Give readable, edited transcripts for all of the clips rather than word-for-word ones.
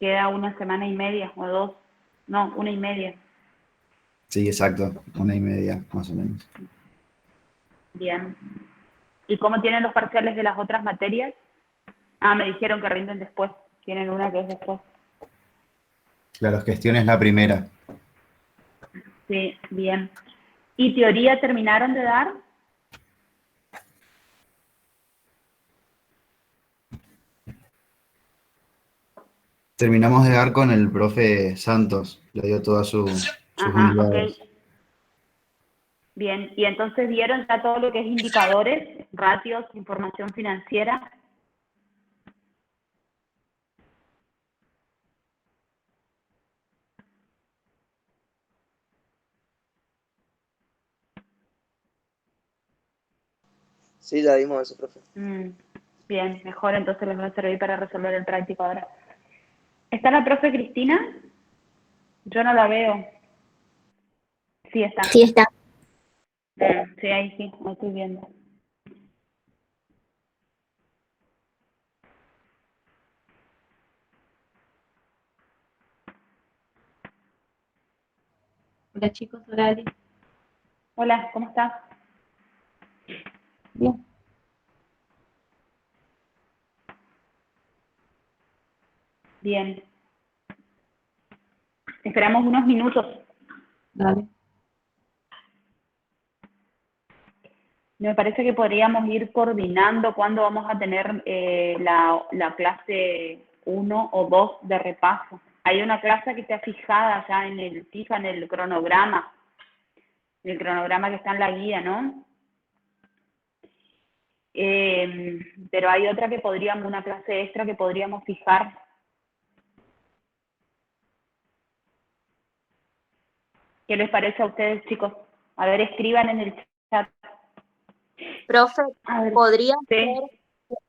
Queda una semana y media o dos. No, una y media. Sí, exacto, 1:30, más o menos. Bien. ¿Y cómo tienen los parciales de las otras materias? Ah, me dijeron que rinden después. Tienen una que es después. Claro, gestión es la primera. Sí, bien. ¿Y teoría terminaron de dar? Terminamos de dar con el profe Santos, le dio todas sus Ajá, ok. unidades. Bien. ¿Y entonces vieron ya todo lo que es indicadores, ratios, información financiera? Sí, ya vimos eso, profe. Bien, mejor, entonces les va a servir para resolver el práctico ahora. ¿Está la profe Cristina? Yo no la veo. Sí, está. Sí, está. Sí, ahí sí, lo estoy viendo. Hola chicos, hola Ali. Hola, ¿cómo estás? Bien. Bien. Esperamos unos minutos. Dale. Me parece que podríamos ir coordinando cuándo vamos a tener la clase 1 o 2 de repaso. Hay una clase que está fijada ya fija en el cronograma que está en la guía, ¿no? Pero hay otra que podríamos, una clase extra que podríamos fijar. ¿Qué les parece a ustedes, chicos? A ver, escriban en el chat. Profe, A ver, podría sí, ser,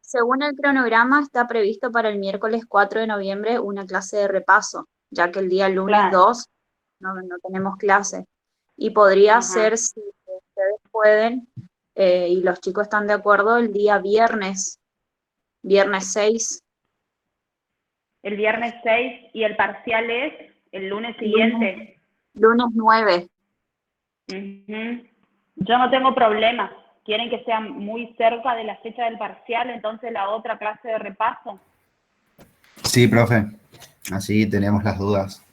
según el cronograma, está previsto para el miércoles 4 de noviembre una clase de repaso, ya que el día lunes claro. 2 no tenemos clase. Y podría Ajá. ser, si ustedes pueden, y los chicos están de acuerdo, el día viernes 6, El viernes 6 y el parcial es el lunes lunes, siguiente. lunes 9. Yo no tengo problema. Quieren que sea muy cerca de la fecha del parcial, entonces la otra clase de repaso. Sí, profe, así tenemos las dudas,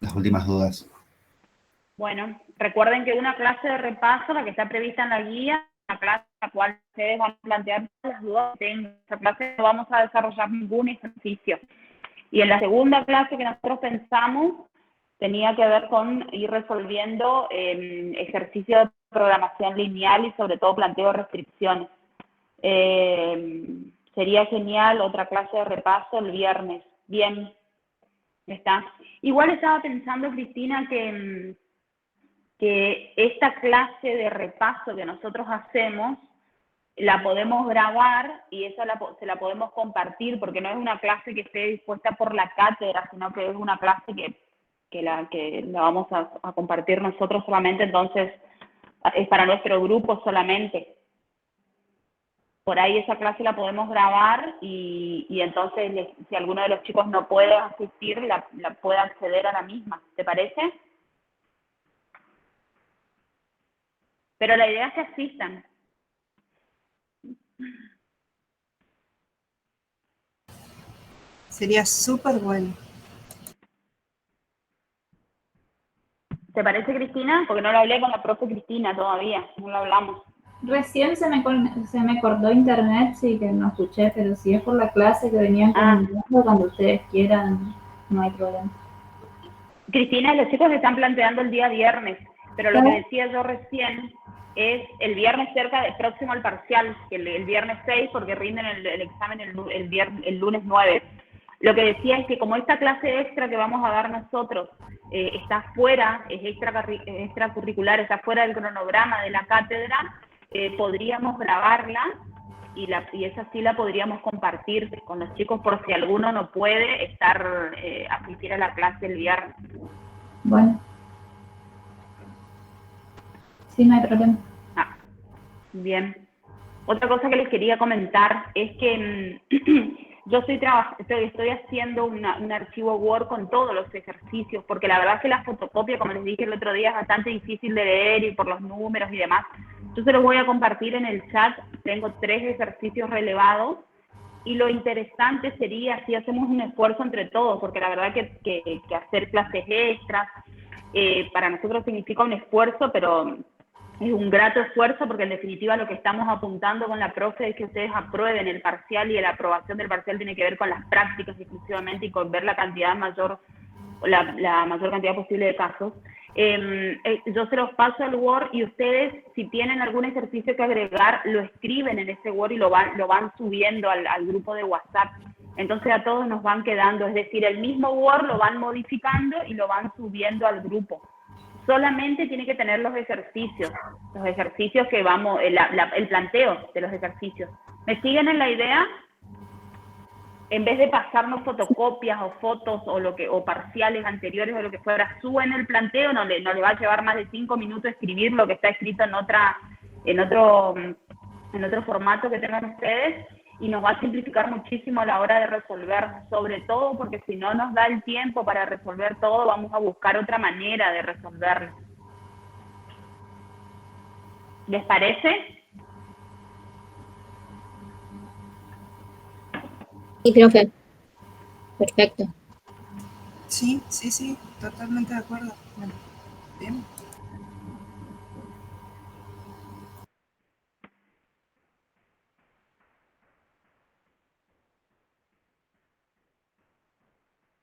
las últimas dudas. Bueno, recuerden que una clase de repaso, la que está prevista en la guía, la clase en la cual ustedes van a plantear las dudas que tengan. En esa clase no vamos a desarrollar ningún ejercicio. Y en la segunda clase que nosotros pensamos, tenía que ver con ir resolviendo ejercicios de programación lineal y sobre todo planteo de restricciones. Sería genial otra clase de repaso el viernes. Bien, está. Igual estaba pensando, Cristina, que esta clase de repaso que nosotros hacemos la podemos grabar y esa se la podemos compartir, porque no es una clase que esté dispuesta por la cátedra, sino que es una clase que la vamos a compartir nosotros solamente, entonces es para nuestro grupo solamente. Por ahí esa clase la podemos grabar y entonces si alguno de los chicos no puede asistir, la puede acceder a la misma. ¿Te parece? Pero la idea es que asistan. Sería súper bueno. ¿Te parece, Cristina? Porque no lo hablé con la profe Cristina todavía, no lo hablamos. Recién se me cortó internet, sí que no escuché, pero si es por la clase que venían comentando, cuando ustedes quieran, no hay problema. Cristina, los chicos están planteando el día viernes, pero lo que ¿Sabes? decía yo recién es el viernes próximo al parcial, el viernes 6, porque rinden el examen el lunes 9. Lo que decía es que como esta clase extra que vamos a dar nosotros está fuera, es extracurricular, está fuera del cronograma de la cátedra, podríamos grabarla y esa sí la podríamos compartir con los chicos por si alguno no puede asistir a la clase el viernes. Bueno. Sí, no hay problema. Bien. Otra cosa que les quería comentar es que Yo estoy haciendo un archivo Word con todos los ejercicios, porque la verdad es que la fotocopia, como les dije el otro día, es bastante difícil de leer y por los números y demás. Yo se los voy a compartir en el chat. Tengo 3 ejercicios relevados y lo interesante sería si hacemos un esfuerzo entre todos, porque la verdad que hacer clases extras para nosotros significa un esfuerzo, pero es un grato esfuerzo, porque en definitiva lo que estamos apuntando con la profe es que ustedes aprueben el parcial, y la aprobación del parcial tiene que ver con las prácticas exclusivamente y con ver la mayor cantidad posible de casos. Yo se los paso al Word y ustedes, si tienen algún ejercicio que agregar, lo escriben en ese Word y lo van subiendo al grupo de WhatsApp. Entonces a todos nos van quedando, es decir, el mismo Word lo van modificando y lo van subiendo al grupo. Solamente tiene que tener los ejercicios que vamos, el planteo de los ejercicios. ¿Me siguen en la idea? En vez de pasarnos fotocopias o fotos o parciales anteriores o lo que fuera, suben el planteo, no le va a llevar más de 5 minutos escribir lo que está escrito en otro formato que tengan ustedes, y nos va a simplificar muchísimo a la hora de resolver, sobre todo porque si no nos da el tiempo para resolver todo, vamos a buscar otra manera de resolverlo. ¿Les parece? Sí, profe. Perfecto. Sí, totalmente de acuerdo. Bueno, bien.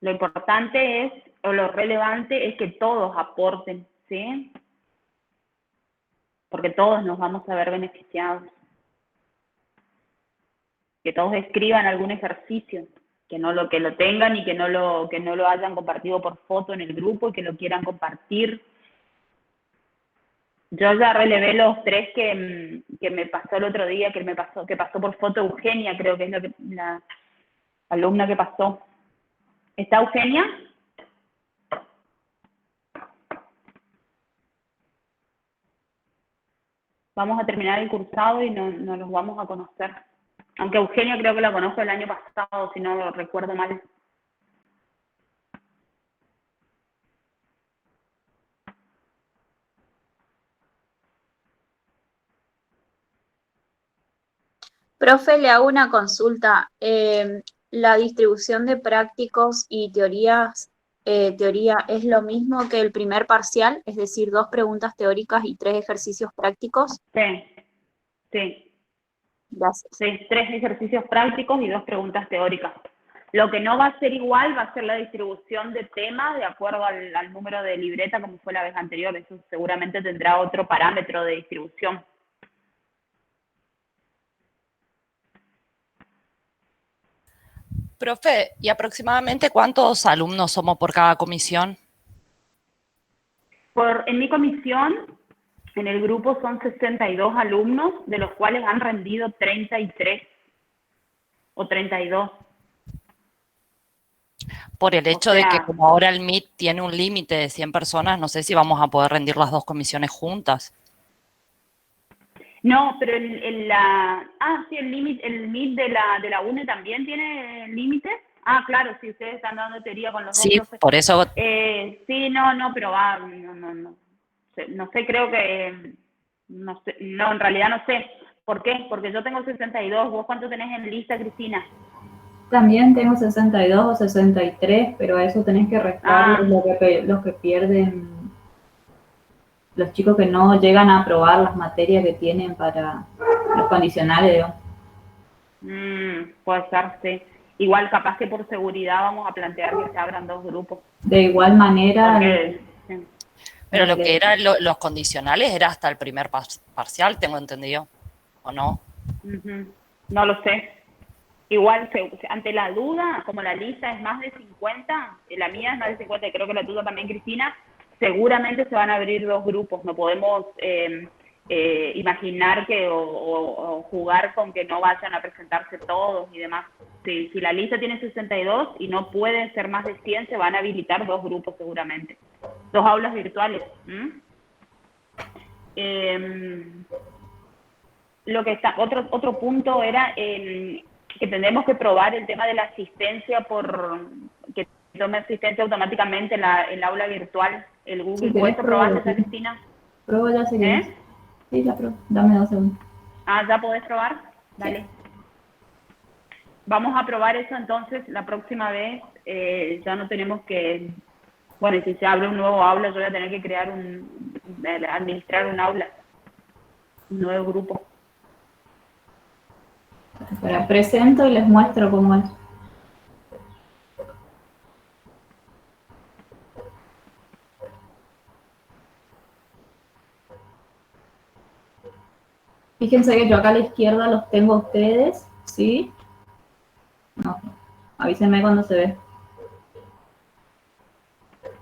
Lo importante es, o lo relevante es que todos aporten, ¿sí? Porque todos nos vamos a ver beneficiados. Que todos escriban algún ejercicio, que lo tengan y que no lo hayan compartido por foto en el grupo y que lo quieran compartir. Yo ya relevé los 3 que me pasó el otro día, que pasó por foto Eugenia, creo que es la alumna que pasó. ¿Está Eugenia? Vamos a terminar el cursado y no los vamos a conocer. Aunque Eugenia creo que la conozco el año pasado, si no lo recuerdo mal. Profe, le hago una consulta. ¿La distribución de prácticos y teoría es lo mismo que el primer parcial? Es decir, 2 preguntas teóricas y 3 ejercicios prácticos. Sí. Gracias. Sí, 3 ejercicios prácticos y 2 preguntas teóricas. Lo que no va a ser igual va a ser la distribución de temas de acuerdo al número de libreta, como fue la vez anterior. Eso seguramente tendrá otro parámetro de distribución. Profe, ¿y aproximadamente cuántos alumnos somos por cada comisión? En mi comisión, en el grupo son 62 alumnos, de los cuales han rendido 33 o 32. Por el hecho de que como ahora el MIT tiene un límite de 100 personas, no sé si vamos a poder rendir las 2 comisiones juntas. No, pero el MIT de la UNE también tiene límite. Ah, claro, si ustedes están dando teoría con los Sí, dos profes. por eso. Sí, pero va, no sé, creo que, no sé, no, en realidad no sé. ¿Por qué? Porque yo tengo 62. ¿Vos cuánto tenés en lista, Cristina? También tengo 62 o 63, pero a eso tenés que restar los que pierden, los chicos que no llegan a aprobar las materias que tienen para los condicionales, Puede ser, sí. Igual capaz que por seguridad vamos a plantear que se abran 2 grupos. De igual manera... Sí. Pero lo que eran los condicionales era hasta el primer parcial, tengo entendido, ¿o no? No lo sé. Igual, ante la duda, como la lista es más de 50, la mía es más de 50, y creo que la tuya también, Cristina, seguramente se van a abrir 2 grupos. No podemos imaginar o jugar con que no vayan a presentarse todos y demás. Si la lista tiene 62 y no pueden ser más de 100, se van a habilitar 2 grupos seguramente. 2 aulas virtuales. Lo que está, otro punto era que tenemos que probar el tema de la asistencia que tome asistencia automáticamente en el aula virtual, el Google. Si ¿Puedes querés, probar, pruebo. Cristina? Pruebo ya si querés. Sí, ya pruebo. Dame 2 segundos. ¿Ya podés probar? Dale. Sí. Vamos a probar eso entonces la próxima vez. Ya no tenemos que... Bueno, si se abre un nuevo aula, yo voy a tener que crear administrar un aula, un nuevo grupo. Espera, presento y les muestro cómo es. Fíjense que yo acá a la izquierda los tengo a ustedes, ¿sí? No, avísenme cuando se ve.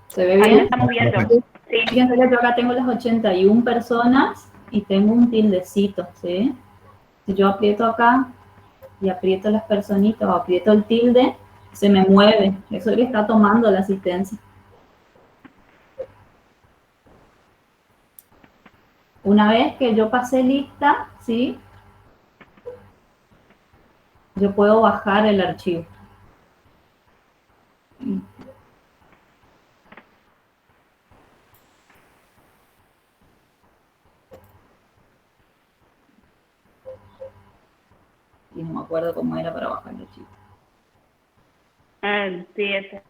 ¿Se ve bien? Ahí lo estamos viendo. Sí. Fíjense que yo acá tengo las 81 personas y tengo un tildecito, ¿sí? Si yo aprieto acá y aprieto las personitas o aprieto el tilde, se me mueve. Eso es que está tomando la asistencia. Una vez que yo pasé lista, ¿sí? Yo puedo bajar el archivo. Y no me acuerdo cómo era para bajar el archivo. Sí, ese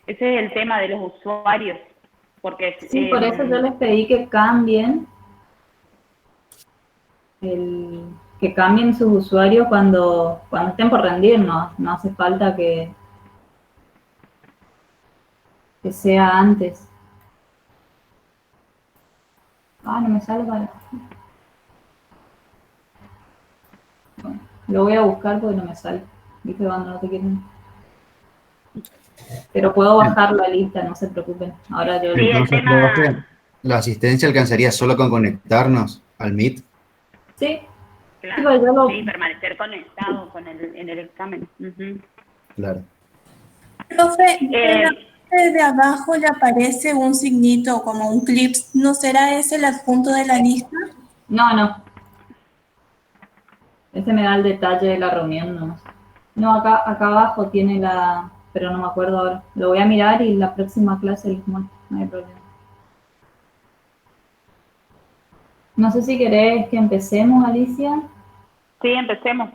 es el tema de los usuarios. Porque, sí, por eso yo les pedí que cambien sus usuarios cuando estén por rendir, no hace falta que sea antes. No me sale para... Bueno, lo voy a buscar porque no me sale. ¿Viste cuando no te quieren? Pero puedo bajar la lista, no se preocupen. Ahora yo... Sí, el tema... ¿La asistencia alcanzaría solo con conectarnos al Meet? Sí. Claro, sí, permanecer conectado en el examen. Claro. Profe, de abajo le aparece un signito como un clip. ¿No será ese el adjunto de la lista? No. Ese me da el detalle de la reunión nomás. No, acá abajo tiene la... Pero no me acuerdo ahora. Lo voy a mirar y la próxima clase les muestro. No hay problema. No sé si querés que empecemos, Alicia. Sí, empecemos.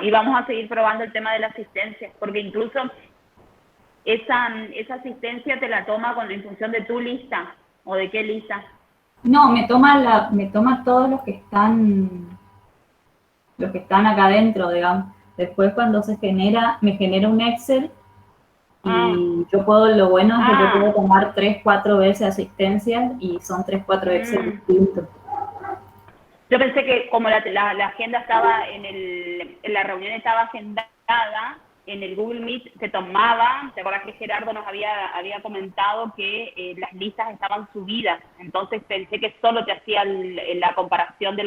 Y vamos a seguir probando el tema de la asistencia, porque incluso esa asistencia te la toma en función de tu lista, ¿o de qué lista? No, me toma todos los que están acá adentro, digamos. Después cuando me genera un Excel y yo lo bueno es que yo puedo tomar 3-4 veces asistencia y son 3-4 Excel distintos. Yo pensé que como la agenda estaba en la reunión estaba agendada, en el Google Meet se tomaba, ¿te acuerdas que Gerardo nos había comentado que las listas estaban subidas? Entonces pensé que solo te hacía la comparación de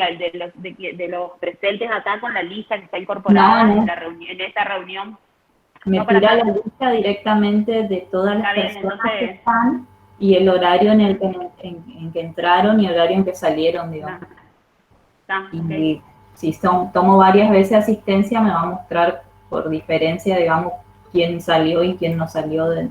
los presentes acá con la lista que está incorporada en esta reunión. Me tira la lista directamente de todas las personas que están y el horario en que entraron y el horario en que salieron, digamos. Y si tomo varias veces asistencia, me va a mostrar por diferencia, digamos, quién salió y quién no salió del...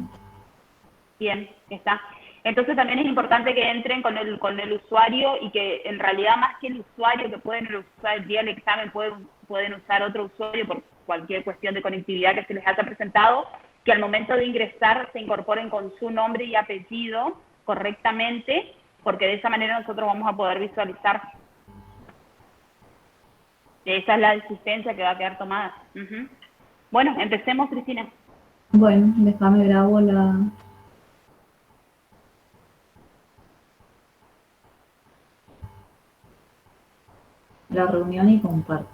Bien, está. Entonces también es importante que entren con el usuario y que en realidad más que el usuario que pueden usar el día del examen, pueden usar otro usuario por cualquier cuestión de conectividad que se les haya presentado, que al momento de ingresar se incorporen con su nombre y apellido correctamente, porque de esa manera nosotros vamos a poder visualizar. Esa es la asistencia que va a quedar tomada. Bueno, empecemos, Cristina. Bueno, déjame grabo la reunión y comparto.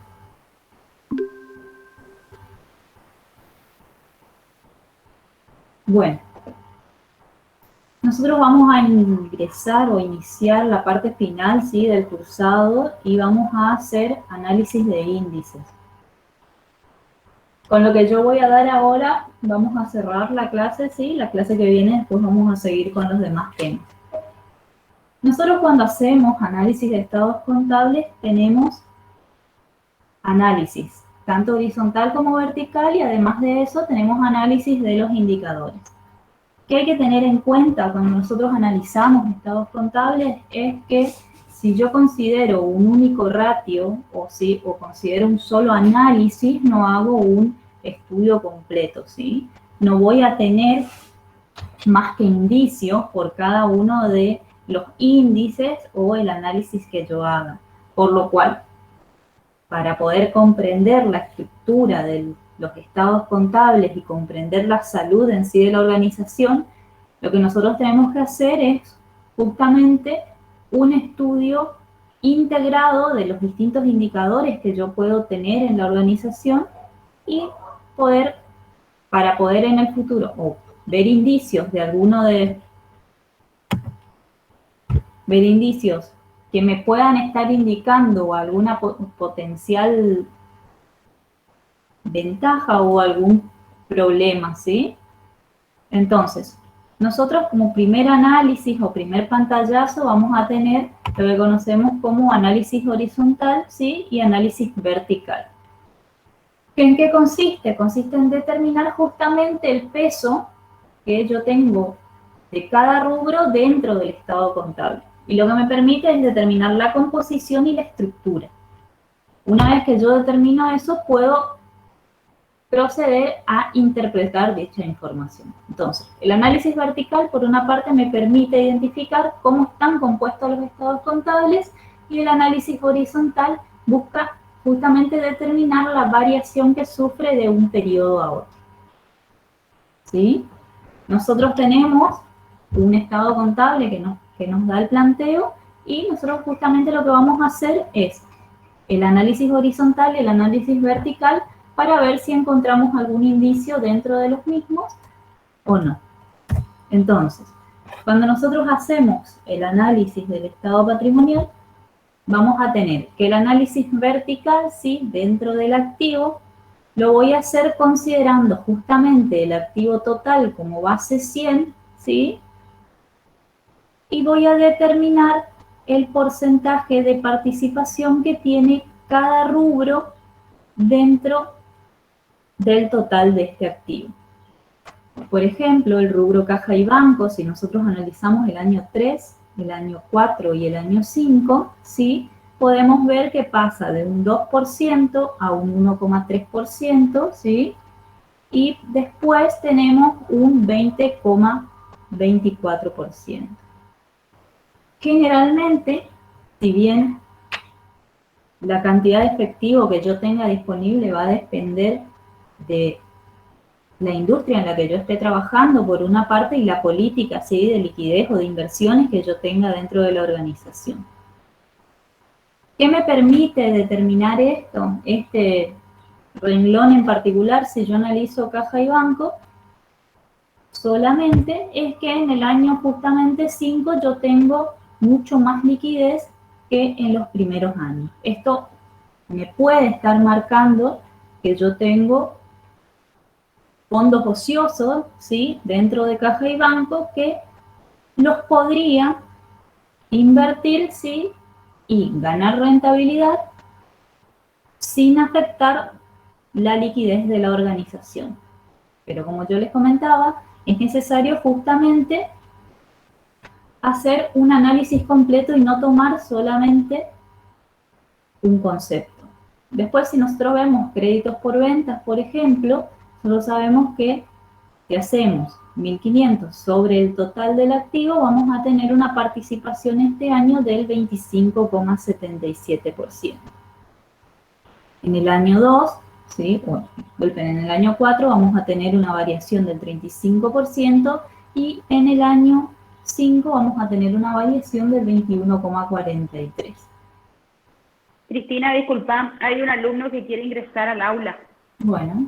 Bueno, nosotros vamos a ingresar o iniciar la parte final, ¿sí?, del cursado y vamos a hacer análisis de índices. Con lo que yo voy a dar ahora, vamos a cerrar la clase, ¿sí? La clase que viene, después vamos a seguir con los demás temas. Nosotros cuando hacemos análisis de estados contables tenemos análisis tanto horizontal como vertical, y además de eso tenemos análisis de los indicadores. ¿Qué hay que tener en cuenta cuando nosotros analizamos estados contables? Es que si yo considero un único ratio o considero un solo análisis, no hago un estudio completo, ¿sí? No voy a tener más que indicios por cada uno de los índices o el análisis que yo haga. Por lo cual, para poder comprender la estructura de los estados contables y comprender la salud en sí de la organización, lo que nosotros tenemos que hacer es justamente un estudio integrado de los distintos indicadores que yo puedo tener en la organización y para poder en el futuro o ver indicios que me puedan estar indicando alguna potencial ventaja o algún problema, ¿sí? Entonces, nosotros como primer análisis o primer pantallazo vamos a tener lo que conocemos como análisis horizontal, ¿sí? Y análisis vertical. ¿En qué consiste? Consiste en determinar justamente el peso que yo tengo de cada rubro dentro del estado contable. Y lo que me permite es determinar la composición y la estructura. Una vez que yo determino eso, puedo proceder a interpretar dicha información. Entonces, el análisis vertical, por una parte, me permite identificar cómo están compuestos los estados contables, y el análisis horizontal busca justamente determinar la variación que sufre de un periodo a otro. ¿Sí? Nosotros tenemos un estado contable que nos da el planteo, y nosotros justamente lo que vamos a hacer es el análisis horizontal y el análisis vertical para ver si encontramos algún indicio dentro de los mismos o no. Entonces, cuando nosotros hacemos el análisis del estado patrimonial, vamos a tener que el análisis vertical, sí, dentro del activo, lo voy a hacer considerando justamente el activo total como base 100, ¿sí? Y voy a determinar el porcentaje de participación que tiene cada rubro dentro del total de este activo. Por ejemplo, el rubro caja y banco, si nosotros analizamos el año 3, el año 4 y el año 5, ¿sí? Podemos ver que pasa de un 2% a un 1,3%, ¿sí? Y después tenemos un 20,24%. Generalmente, si bien la cantidad de efectivo que yo tenga disponible va a depender de la industria en la que yo esté trabajando, por una parte, y la política, ¿sí?, de liquidez o de inversiones que yo tenga dentro de la organización. ¿Qué me permite determinar esto? Este renglón en particular, si yo analizo caja y banco, solamente es que en el año justamente 5 yo tengo mucho más liquidez que en los primeros años. Esto me puede estar marcando que yo tengo fondos ociosos, ¿sí?, dentro de caja y banco, que los podría invertir, ¿sí?, y ganar rentabilidad sin afectar la liquidez de la organización. Pero como yo les comentaba, es necesario justamente hacer un análisis completo y no tomar solamente un concepto. Después, si nosotros vemos créditos por ventas, por ejemplo, nosotros sabemos que si hacemos 1.500 sobre el total del activo, vamos a tener una participación este año del 25,77%. En el año 2, ¿sí?, en el año 4 vamos a tener una variación del 35%, y en el año 5 vamos a tener una variación del 21,43%. Cristina, disculpa, hay un alumno que quiere ingresar al aula. Bueno.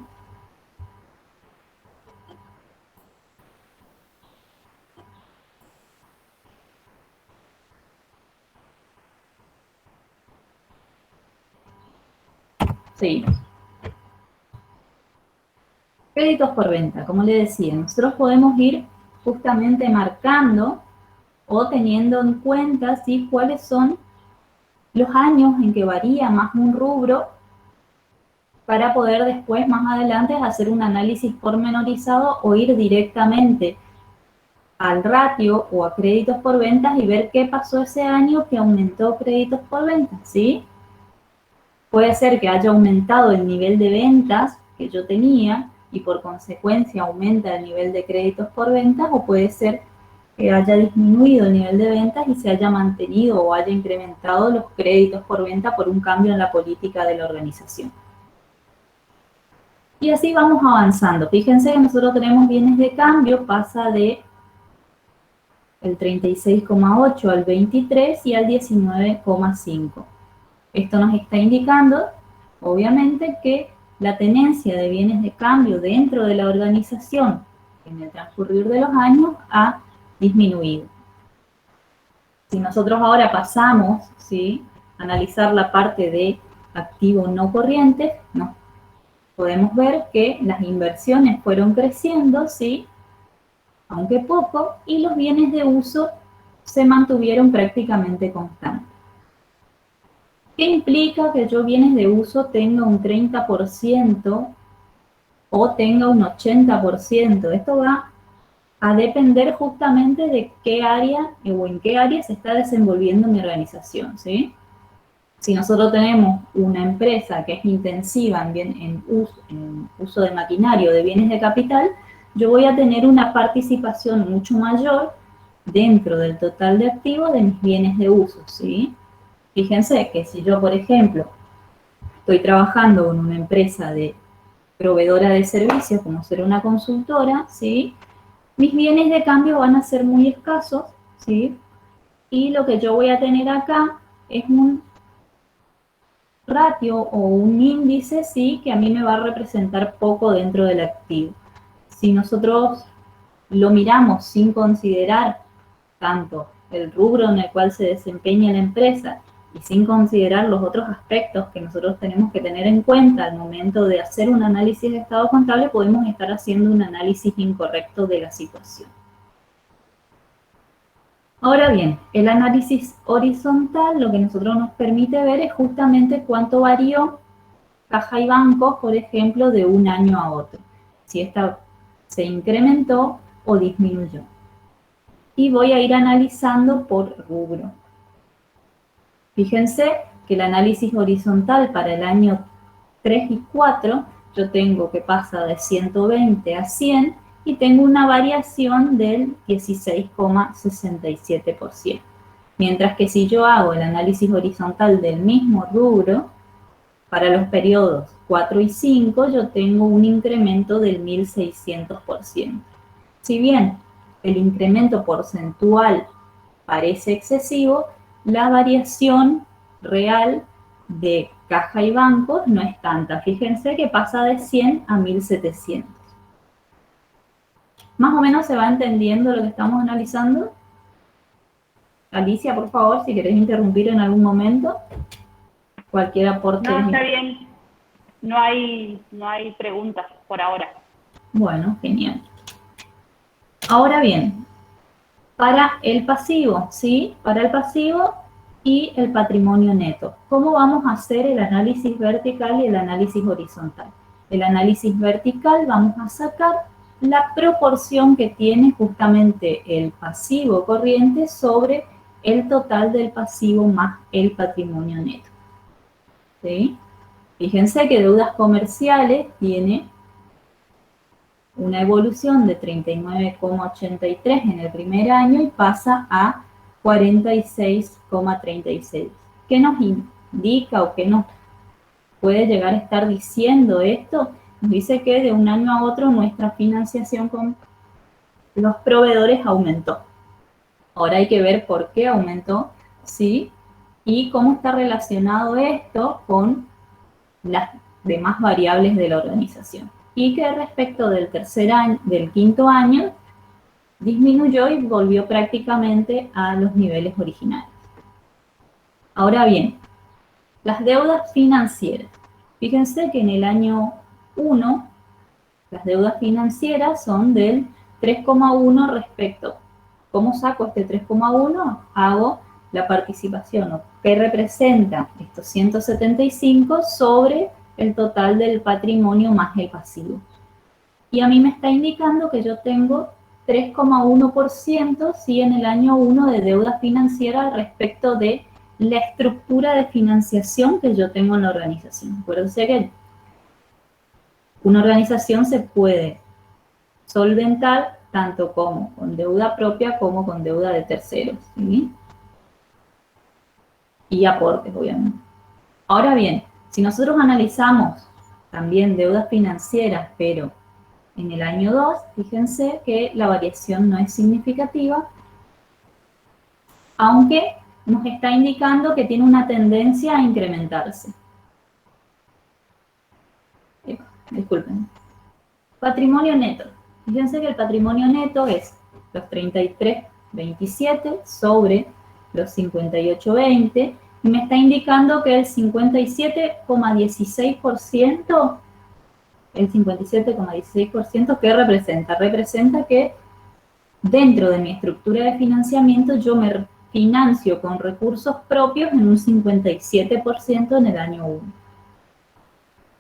Seguimos. Créditos por venta, como le decía, nosotros podemos ir justamente marcando o teniendo en cuenta, ¿sí?, cuáles son los años en que varía más un rubro para poder después, más adelante, hacer un análisis pormenorizado o ir directamente al ratio o a créditos por ventas y ver qué pasó ese año que aumentó créditos por ventas, ¿sí? Puede ser que haya aumentado el nivel de ventas que yo tenía y por consecuencia aumenta el nivel de créditos por ventas, o puede ser que haya disminuido el nivel de ventas y se haya mantenido o haya incrementado los créditos por venta por un cambio en la política de la organización. Y así vamos avanzando. Fíjense que nosotros tenemos bienes de cambio, pasa de el 36,8 al 23 y al 19,5. Esto nos está indicando, obviamente, que la tenencia de bienes de cambio dentro de la organización en el transcurrir de los años ha disminuido. Si nosotros ahora pasamos, ¿sí?, a analizar la parte de activos no corrientes, ¿no?, podemos ver que las inversiones fueron creciendo, ¿sí?, aunque poco, y los bienes de uso se mantuvieron prácticamente constantes. ¿Qué implica que yo bienes de uso tenga un 30% o tenga un 80%? Esto va a depender justamente de qué área o en qué área se está desenvolviendo mi organización, ¿sí? Si nosotros tenemos una empresa que es intensiva en uso de maquinario, de bienes de capital, yo voy a tener una participación mucho mayor dentro del total de activos de mis bienes de uso, ¿sí? Fíjense que si yo, por ejemplo, estoy trabajando en una empresa de proveedora de servicios, como ser una consultora, ¿sí?, mis bienes de cambio van a ser muy escasos, ¿sí? Y lo que yo voy a tener acá es un ratio o un índice, ¿sí?, que a mí me va a representar poco dentro del activo. Si nosotros lo miramos sin considerar tanto el rubro en el cual se desempeña la empresa y sin considerar los otros aspectos que nosotros tenemos que tener en cuenta al momento de hacer un análisis de estado contable, podemos estar haciendo un análisis incorrecto de la situación. Ahora bien, el análisis horizontal lo que nosotros nos permite ver es justamente cuánto varió caja y bancos, por ejemplo, de un año a otro. Si esta se incrementó o disminuyó. Y voy a ir analizando por rubro. Fíjense que el análisis horizontal para el año 3 y 4, yo tengo que pasa de 120 a 100 y tengo una variación del 16,67%. Mientras que si yo hago el análisis horizontal del mismo rubro, para los periodos 4 y 5, yo tengo un incremento del 1.600%. Si bien el incremento porcentual parece excesivo, la variación real de caja y bancos no es tanta. Fíjense que pasa de 100 a 1.700. ¿Más o menos se va entendiendo lo que estamos analizando? Alicia, por favor, si querés interrumpir en algún momento. Cualquier aporte. No, está bien. No hay preguntas por ahora. Bueno, genial. Ahora bien, para el pasivo, ¿sí? Para el pasivo y el patrimonio neto. ¿Cómo vamos a hacer el análisis vertical y el análisis horizontal? El análisis vertical vamos a sacar la proporción que tiene justamente el pasivo corriente sobre el total del pasivo más el patrimonio neto. ¿Sí? Fíjense que deudas comerciales tiene una evolución de 39,83 en el primer año y pasa a 46,36. ¿Qué nos indica o qué nos puede llegar a estar diciendo esto? Nos dice que de un año a otro nuestra financiación con los proveedores aumentó. Ahora hay que ver por qué aumentó, ¿sí? Y cómo está relacionado esto con las demás variables de la organización. Y que respecto del tercer año, del quinto año, disminuyó y volvió prácticamente a los niveles originales. Ahora bien, las deudas financieras. Fíjense que en el año 1, las deudas financieras son del 3,1 respecto. ¿Cómo saco este 3,1? Hago la participación, ¿no?, que representa estos 175 sobre el total del patrimonio más el pasivo. Y a mí me está indicando que yo tengo 3,1% sí en el año 1 de deuda financiera respecto de la estructura de financiación que yo tengo en la organización. Acuérdense que una organización se puede solventar tanto como con deuda propia como con deuda de terceros, ¿sí? Y aportes, obviamente. Ahora bien, si nosotros analizamos también deudas financieras, pero en el año 2, fíjense que la variación no es significativa, aunque nos está indicando que tiene una tendencia a incrementarse. Disculpen. Patrimonio neto. Fíjense que el patrimonio neto es los 33,27 sobre los 58,20 y me está indicando que el 57,16%, ¿qué representa? Representa que dentro de mi estructura de financiamiento yo me financio con recursos propios en un 57% en el año 1.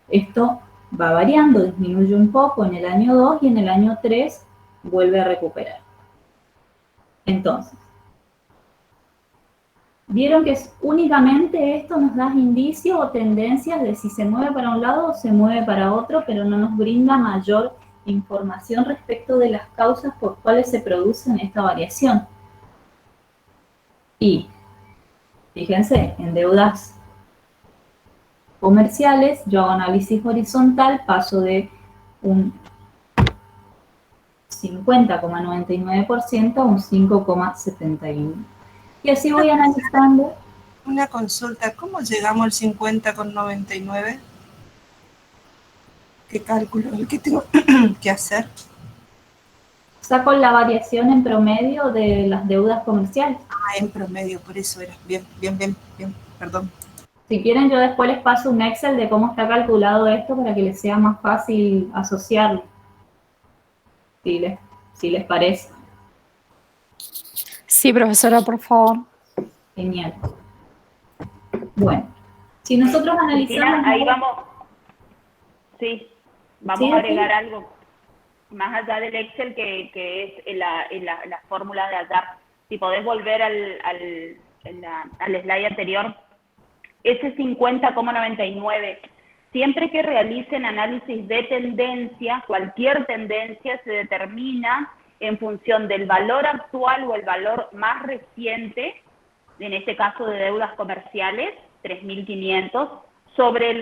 Esto va variando, disminuye un poco en el año 2 y en el año 3 vuelve a recuperar. Entonces, vieron que únicamente esto nos da indicios o tendencias de si se mueve para un lado o se mueve para otro, pero no nos brinda mayor información respecto de las causas por cuales se producen esta variación. Y fíjense, en deudas comerciales, yo hago análisis horizontal, paso de un 50,99% a un 5,71%. Y así voy analizando. Una consulta, ¿cómo llegamos al 50,99? ¿Qué cálculo es el que tengo que hacer? Saco la variación en promedio de las deudas comerciales. Ah, en promedio, por eso era. Bien, perdón. Si quieren, yo después les paso un Excel de cómo está calculado esto para que les sea más fácil asociarlo. Si les parece. Sí, profesora, por favor. Genial. Bueno, si nosotros analizamos... Ahí vamos. Sí, vamos ¿Sí? a agregar algo más allá del Excel que es la fórmula de allá. Si podés volver al slide anterior, ese 50,99. Siempre que realicen análisis de tendencia, cualquier tendencia se determina en función del valor actual o el valor más reciente, en este caso de deudas comerciales, 3.500, sobre el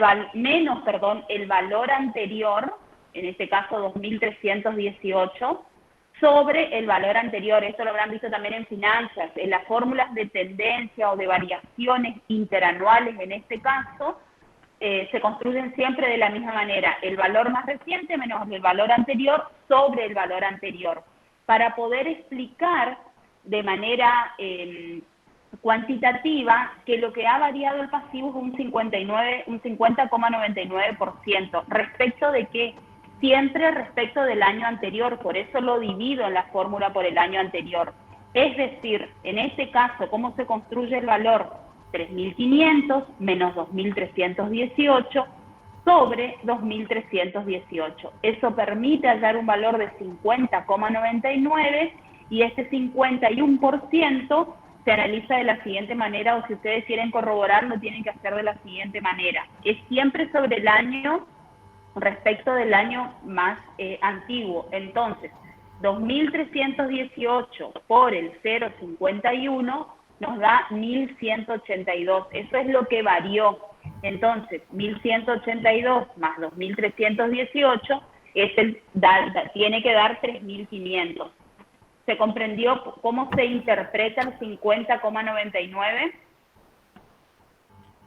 valor anterior, en este caso 2.318, sobre el valor anterior. Esto lo habrán visto también en finanzas. En las fórmulas de tendencia o de variaciones interanuales, en este caso, se construyen siempre de la misma manera. El valor más reciente menos el valor anterior sobre el valor anterior. Para poder explicar de manera cuantitativa que lo que ha variado el pasivo es un 50,99%. ¿Respecto de qué? Siempre respecto del año anterior, por eso lo divido en la fórmula por el año anterior. Es decir, en este caso, ¿cómo se construye el valor? 3.500 menos 2.318 sobre 2.318. Eso permite hallar un valor de 50,99 y este 51% se analiza de la siguiente manera, o si ustedes quieren corroborar, lo tienen que hacer de la siguiente manera. Es siempre sobre el año respecto del año más antiguo. Entonces, 2.318 por el 0,51 nos da 1.182. Eso es lo que varió. Entonces, 1.182 más 2.318 tiene que dar 3.500. ¿Se comprendió cómo se interpreta el 50,99?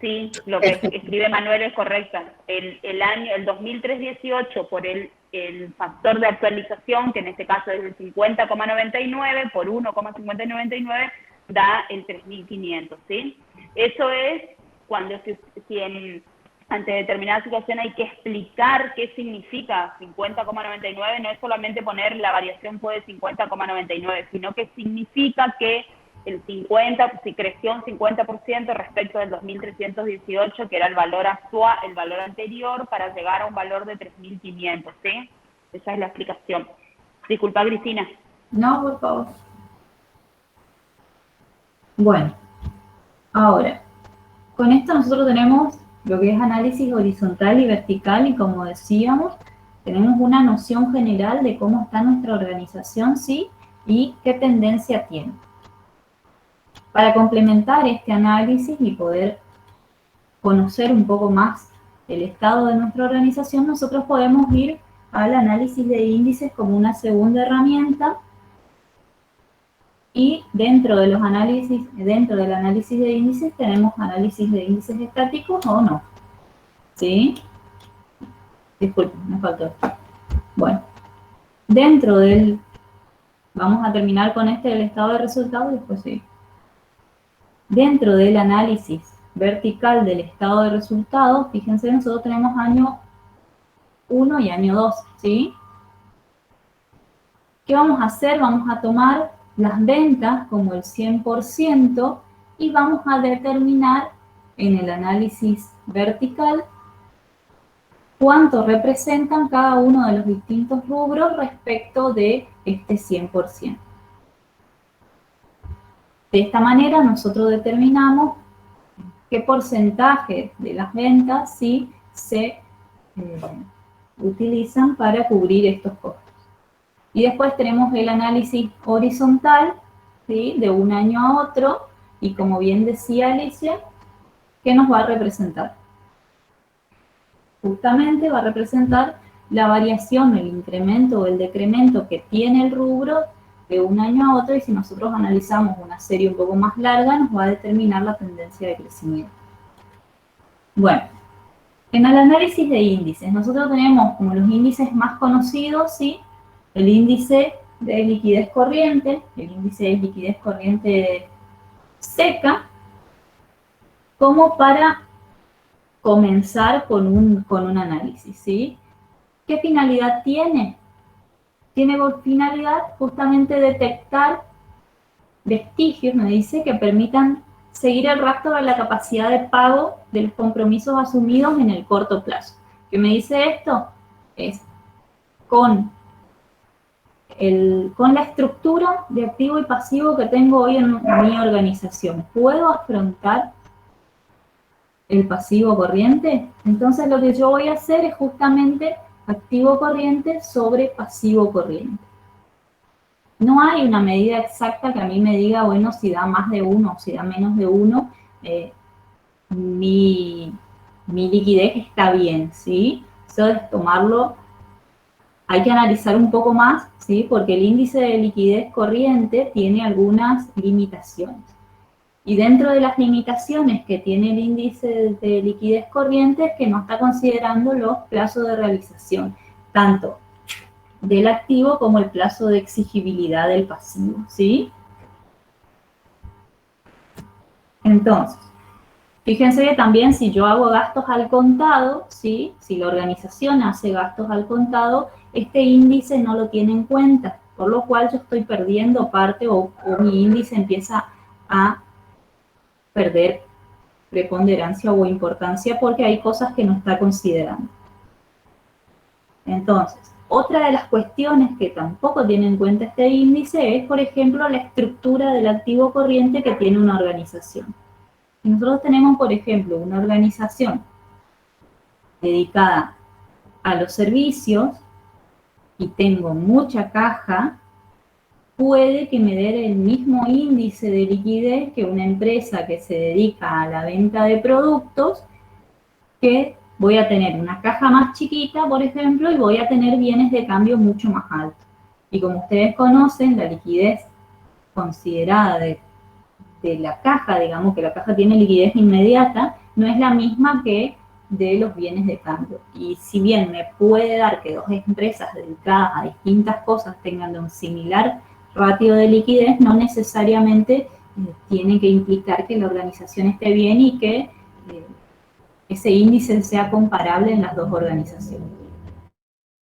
Sí, lo que escribe Manuel es correcto. El 2.318 por el factor de actualización, que en este caso es el 50,99 por 1,5099, da el 3.500, ¿sí? Eso es cuando ante determinada situación hay que explicar qué significa 50,99, no es solamente poner la variación fue de 50,99, sino que significa que el 50, si creció un 50% respecto del 2.318, que era el valor actual, el valor anterior, para llegar a un valor de 3.500, ¿sí? Esa es la explicación. Disculpa, Cristina. No, por favor. Bueno, ahora, con esto nosotros tenemos lo que es análisis horizontal y vertical, y como decíamos, tenemos una noción general de cómo está nuestra organización, ¿sí? Y qué tendencia tiene. Para complementar este análisis y poder conocer un poco más el estado de nuestra organización, nosotros podemos ir al análisis de índices como una segunda herramienta, y dentro del análisis de índices tenemos análisis de índices estáticos o no. ¿Sí? Disculpen, me faltó esto. Bueno, vamos a terminar con del estado de resultados y después sí. Dentro del análisis vertical del estado de resultados, fíjense, nosotros tenemos año 1 y año 2, ¿sí? ¿Qué vamos a hacer? Vamos a tomar las ventas como el 100% y vamos a determinar en el análisis vertical cuánto representan cada uno de los distintos rubros respecto de este 100%. De esta manera nosotros determinamos qué porcentaje de las ventas sí se utilizan para cubrir estos costos. Y después tenemos el análisis horizontal, ¿sí? De un año a otro, y como bien decía Alicia, ¿qué nos va a representar? Justamente va a representar la variación, el incremento o el decremento que tiene el rubro de un año a otro, y si nosotros analizamos una serie un poco más larga, nos va a determinar la tendencia de crecimiento. Bueno, en el análisis de índices, nosotros tenemos como los índices más conocidos, ¿sí? El índice de liquidez corriente, el índice de liquidez corriente seca, como para comenzar con un análisis, ¿sí? ¿Qué finalidad tiene? Tiene por finalidad justamente detectar vestigios, me dice, que permitan seguir el rastro de la capacidad de pago de los compromisos asumidos en el corto plazo. ¿Qué me dice esto? Es con la estructura de activo y pasivo que tengo hoy en mi organización, ¿puedo afrontar el pasivo corriente? Entonces lo que yo voy a hacer es justamente activo corriente sobre pasivo corriente. No hay una medida exacta que a mí me diga, bueno, si da más de 1 o si da menos de 1, mi liquidez está bien, ¿sí? Eso es tomarlo, hay que analizar un poco más, ¿sí? Porque el índice de liquidez corriente tiene algunas limitaciones. Y dentro de las limitaciones que tiene el índice de liquidez corriente es que no está considerando los plazos de realización, tanto del activo como el plazo de exigibilidad del pasivo, ¿sí? Entonces, fíjense que también si yo hago gastos al contado, ¿sí? Si la organización hace gastos al contado, este índice no lo tiene en cuenta, por lo cual yo estoy perdiendo parte o mi índice empieza a perder preponderancia o importancia porque hay cosas que no está considerando. Entonces, otra de las cuestiones que tampoco tiene en cuenta este índice es, por ejemplo, la estructura del activo corriente que tiene una organización. Si nosotros tenemos, por ejemplo, una organización dedicada a los servicios y tengo mucha caja, puede que me dé el mismo índice de liquidez que una empresa que se dedica a la venta de productos, que voy a tener una caja más chiquita, por ejemplo, y voy a tener bienes de cambio mucho más altos. Y como ustedes conocen, la liquidez considerada de la caja, digamos que la caja tiene liquidez inmediata, no es la misma que de los bienes de cambio. Y si bien me puede dar que dos empresas dedicadas a distintas cosas tengan un similar ratio de liquidez, no necesariamente tiene que implicar que la organización esté bien y que ese índice sea comparable en las dos organizaciones.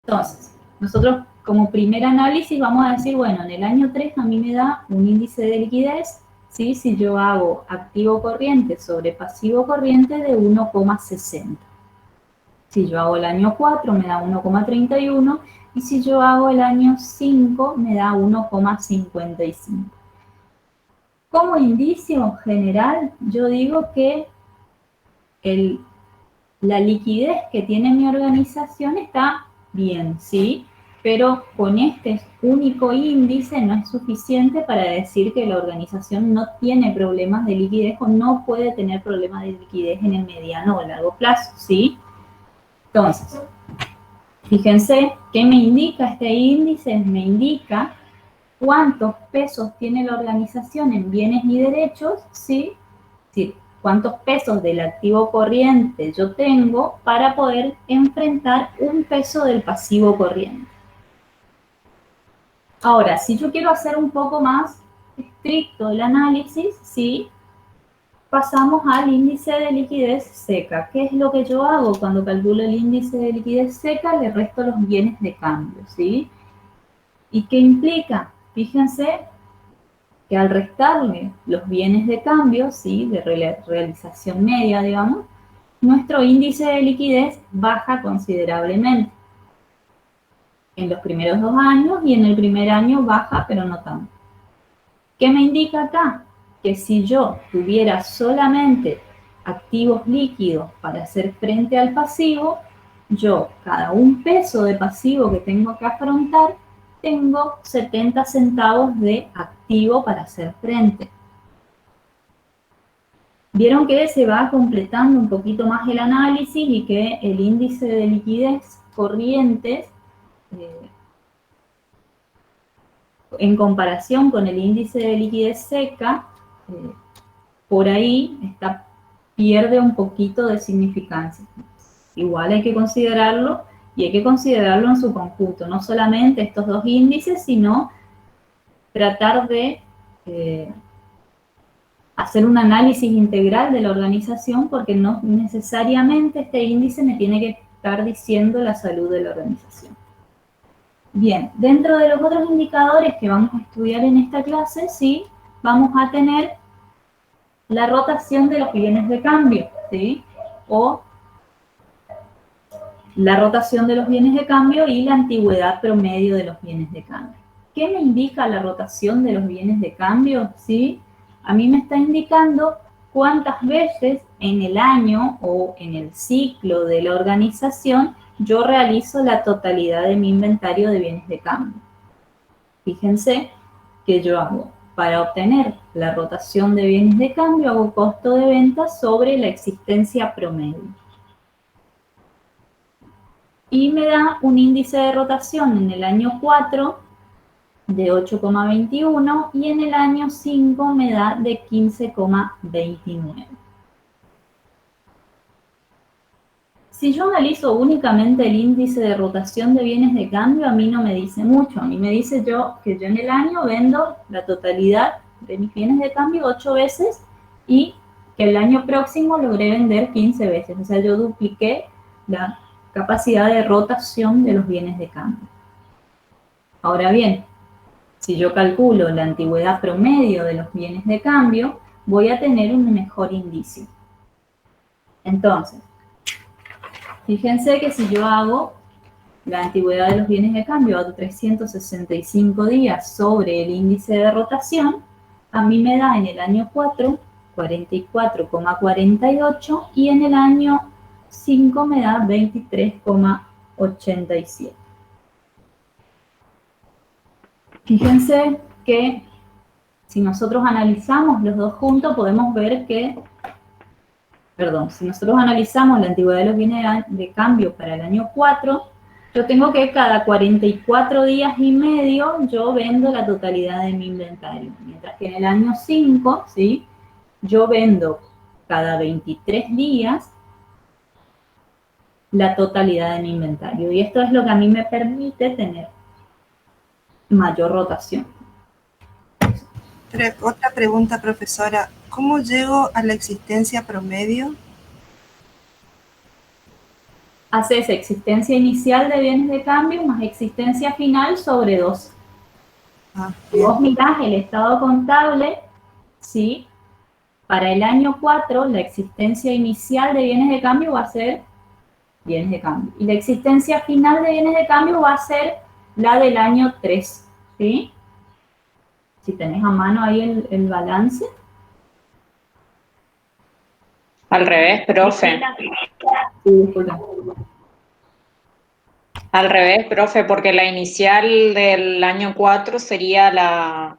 Entonces, nosotros como primer análisis vamos a decir, bueno, en el año 3 a mí me da un índice de liquidez ¿sí? Si yo hago activo corriente sobre pasivo corriente de 1,60. Si yo hago el año 4 me da 1,31 y si yo hago el año 5 me da 1,55. Como indicio general, yo digo que la liquidez que tiene mi organización está bien, ¿sí? Pero con este único índice no es suficiente para decir que la organización no tiene problemas de liquidez o no puede tener problemas de liquidez en el mediano o largo plazo, ¿sí? Entonces, fíjense, ¿qué me indica este índice? Me indica cuántos pesos tiene la organización en bienes y derechos, ¿sí? Sí, cuántos pesos del activo corriente yo tengo para poder enfrentar un peso del pasivo corriente. Ahora, si yo quiero hacer un poco más estricto el análisis, ¿sí? Pasamos al índice de liquidez seca. ¿Qué es lo que yo hago cuando calculo el índice de liquidez seca? Le resto los bienes de cambio, ¿sí? ¿Y qué implica? Fíjense que al restarle los bienes de cambio, ¿sí? De realización media, digamos, nuestro índice de liquidez baja considerablemente. En los primeros 2 años y en el primer año baja, pero no tanto. ¿Qué me indica acá? Que si yo tuviera solamente activos líquidos para hacer frente al pasivo, yo cada un peso de pasivo que tengo que afrontar, tengo 70 centavos de activo para hacer frente. Vieron que se va completando un poquito más el análisis y que el índice de liquidez corrientes, en comparación con el índice de liquidez seca, por ahí pierde un poquito de significancia. Igual hay que considerarlo y hay que considerarlo en su conjunto, no solamente estos dos índices, sino tratar de hacer un análisis integral de la organización, porque no necesariamente este índice me tiene que estar diciendo la salud de la organización. Bien, dentro de los otros indicadores que vamos a estudiar en esta clase, sí, vamos a tener la rotación de los bienes de cambio, ¿sí? O la rotación de los bienes de cambio y la antigüedad promedio de los bienes de cambio. ¿Qué me indica la rotación de los bienes de cambio? ¿Sí? A mí me está indicando cuántas veces en el año o en el ciclo de la organización yo realizo la totalidad de mi inventario de bienes de cambio. Fíjense que yo hago, para obtener la rotación de bienes de cambio, hago costo de venta sobre la existencia promedio. Y me da un índice de rotación en el año 4 de 8,21 y en el año 5 me da de 15,29. Si yo analizo únicamente el índice de rotación de bienes de cambio, a mí no me dice mucho. A mí me dice que yo en el año vendo la totalidad de mis bienes de cambio 8 veces y que el año próximo logré vender 15 veces. O sea, yo dupliqué la capacidad de rotación de los bienes de cambio. Ahora bien, si yo calculo la antigüedad promedio de los bienes de cambio, voy a tener un mejor indicio. Entonces, fíjense que si yo hago la antigüedad de los bienes de cambio a 365 días sobre el índice de rotación, a mí me da en el año 4, 44,48 y en el año 5 me da 23,87. Fíjense que si nosotros analizamos los dos juntos, podemos ver que, si nosotros analizamos la antigüedad de los bienes de cambio para el año 4, yo tengo que cada 44 días y medio yo vendo la totalidad de mi inventario. Mientras que en el año 5, ¿sí? Yo vendo cada 23 días la totalidad de mi inventario. Y esto es lo que a mí me permite tener mayor rotación. Otra pregunta, profesora. ¿Cómo llego a la existencia promedio? Haces existencia inicial de bienes de cambio más existencia final sobre 12. Vos mirás el estado contable ¿sí? Para el año 4, la existencia inicial de bienes de cambio va a ser bienes de cambio. Y la existencia final de bienes de cambio va a ser la del año 3, ¿sí? Si tenés a mano ahí el balance. Al revés, profe. Sí, disculpa. Al revés, profe, porque la inicial del año 4 sería la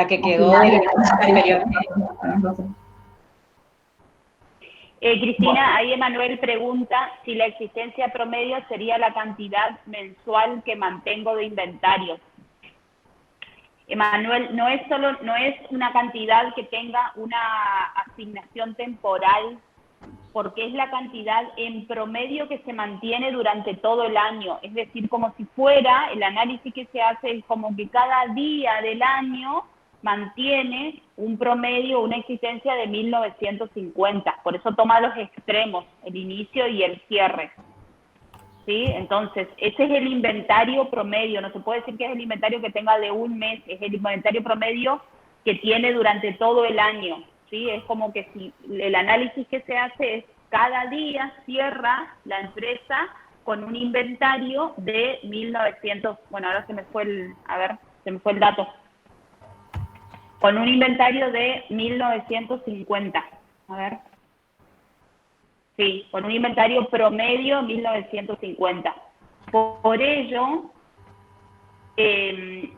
que quedó del año anterior. Cristina, ahí Emanuel pregunta si la existencia promedio sería la cantidad mensual que mantengo de inventario. Emanuel, no es una cantidad que tenga una asignación temporal, porque es la cantidad en promedio que se mantiene durante todo el año. Es decir, como si fuera, el análisis que se hace es como que cada día del año mantiene un promedio, una existencia de 1950. Por eso toma los extremos, el inicio y el cierre. ¿Sí? Entonces, ese es el inventario promedio. No se puede decir que es el inventario que tenga de un mes, es el inventario promedio que tiene durante todo el año. ¿Sí? Es como que si el análisis que se hace es cada día cierra la empresa con un inventario de 1900, bueno, ahora se me fue el dato, con un inventario de 1950, a ver, sí, con un inventario promedio 1950. Por ello, ese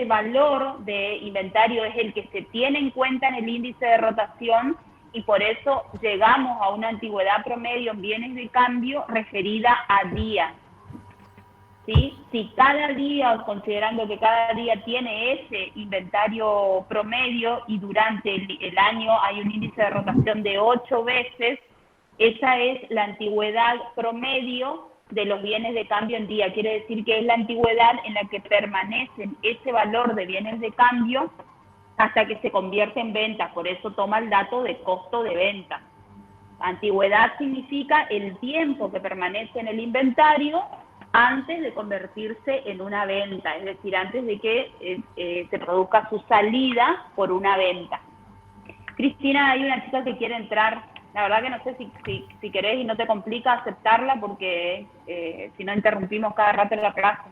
valor de inventario es el que se tiene en cuenta en el índice de rotación y por eso llegamos a una antigüedad promedio en bienes de cambio referida a días. ¿Sí? Si cada día, considerando que cada día tiene ese inventario promedio y durante el año hay un índice de rotación de 8 veces, esa es la antigüedad promedio de los bienes de cambio en día. Quiere decir que es la antigüedad en la que permanecen ese valor de bienes de cambio hasta que se convierte en venta. Por eso toma el dato de costo de venta. Antigüedad significa el tiempo que permanece en el inventario antes de convertirse en una venta, es decir, antes de que se produzca su salida por una venta. Cristina, hay una chica que quiere entrar. La verdad que no sé si querés y no te complica aceptarla porque si no interrumpimos cada rato la clase.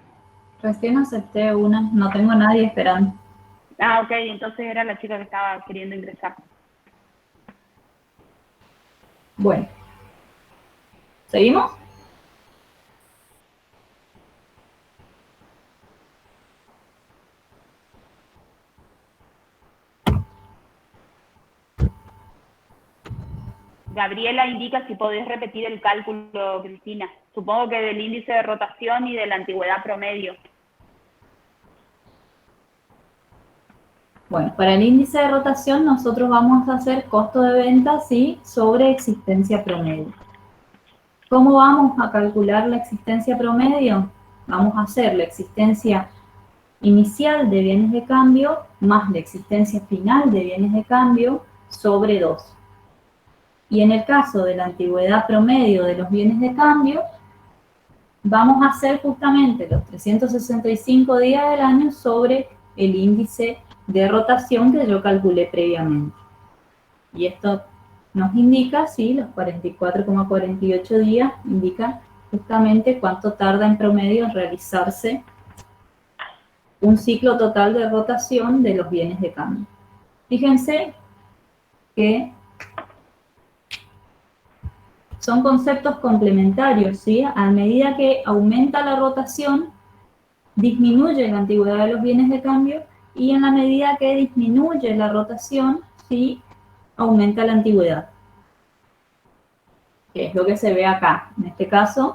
Recién acepté una, no tengo a nadie esperando. Ah, ok, entonces era la chica que estaba queriendo ingresar. Bueno. ¿Seguimos? Gabriela indica si podés repetir el cálculo, Cristina. Supongo que del índice de rotación y de la antigüedad promedio. Bueno, para el índice de rotación nosotros vamos a hacer costo de venta, sí, sobre existencia promedio. ¿Cómo vamos a calcular la existencia promedio? Vamos a hacer la existencia inicial de bienes de cambio más la existencia final de bienes de cambio sobre 2. Y en el caso de la antigüedad promedio de los bienes de cambio, vamos a hacer justamente los 365 días del año sobre el índice de rotación que yo calculé previamente. Y esto nos indica, sí, los 44,48 días indica justamente cuánto tarda en promedio en realizarse un ciclo total de rotación de los bienes de cambio. Fíjense que son conceptos complementarios, ¿sí? A medida que aumenta la rotación, disminuye la antigüedad de los bienes de cambio y en la medida que disminuye la rotación, sí, aumenta la antigüedad. Que es lo que se ve acá. En este caso,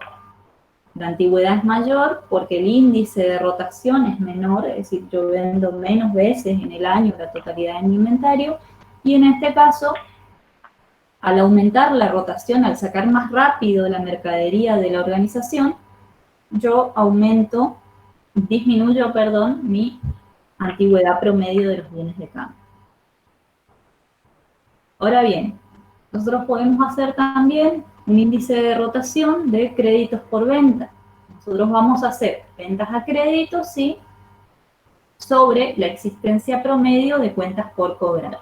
la antigüedad es mayor porque el índice de rotación es menor, es decir, yo vendo menos veces en el año la totalidad de mi inventario, y en este caso, al aumentar la rotación, al sacar más rápido la mercadería de la organización, yo disminuyo, mi antigüedad promedio de los bienes de cambio. Ahora bien, nosotros podemos hacer también un índice de rotación de créditos por venta. Nosotros vamos a hacer ventas a crédito, sí, sobre la existencia promedio de cuentas por cobrar.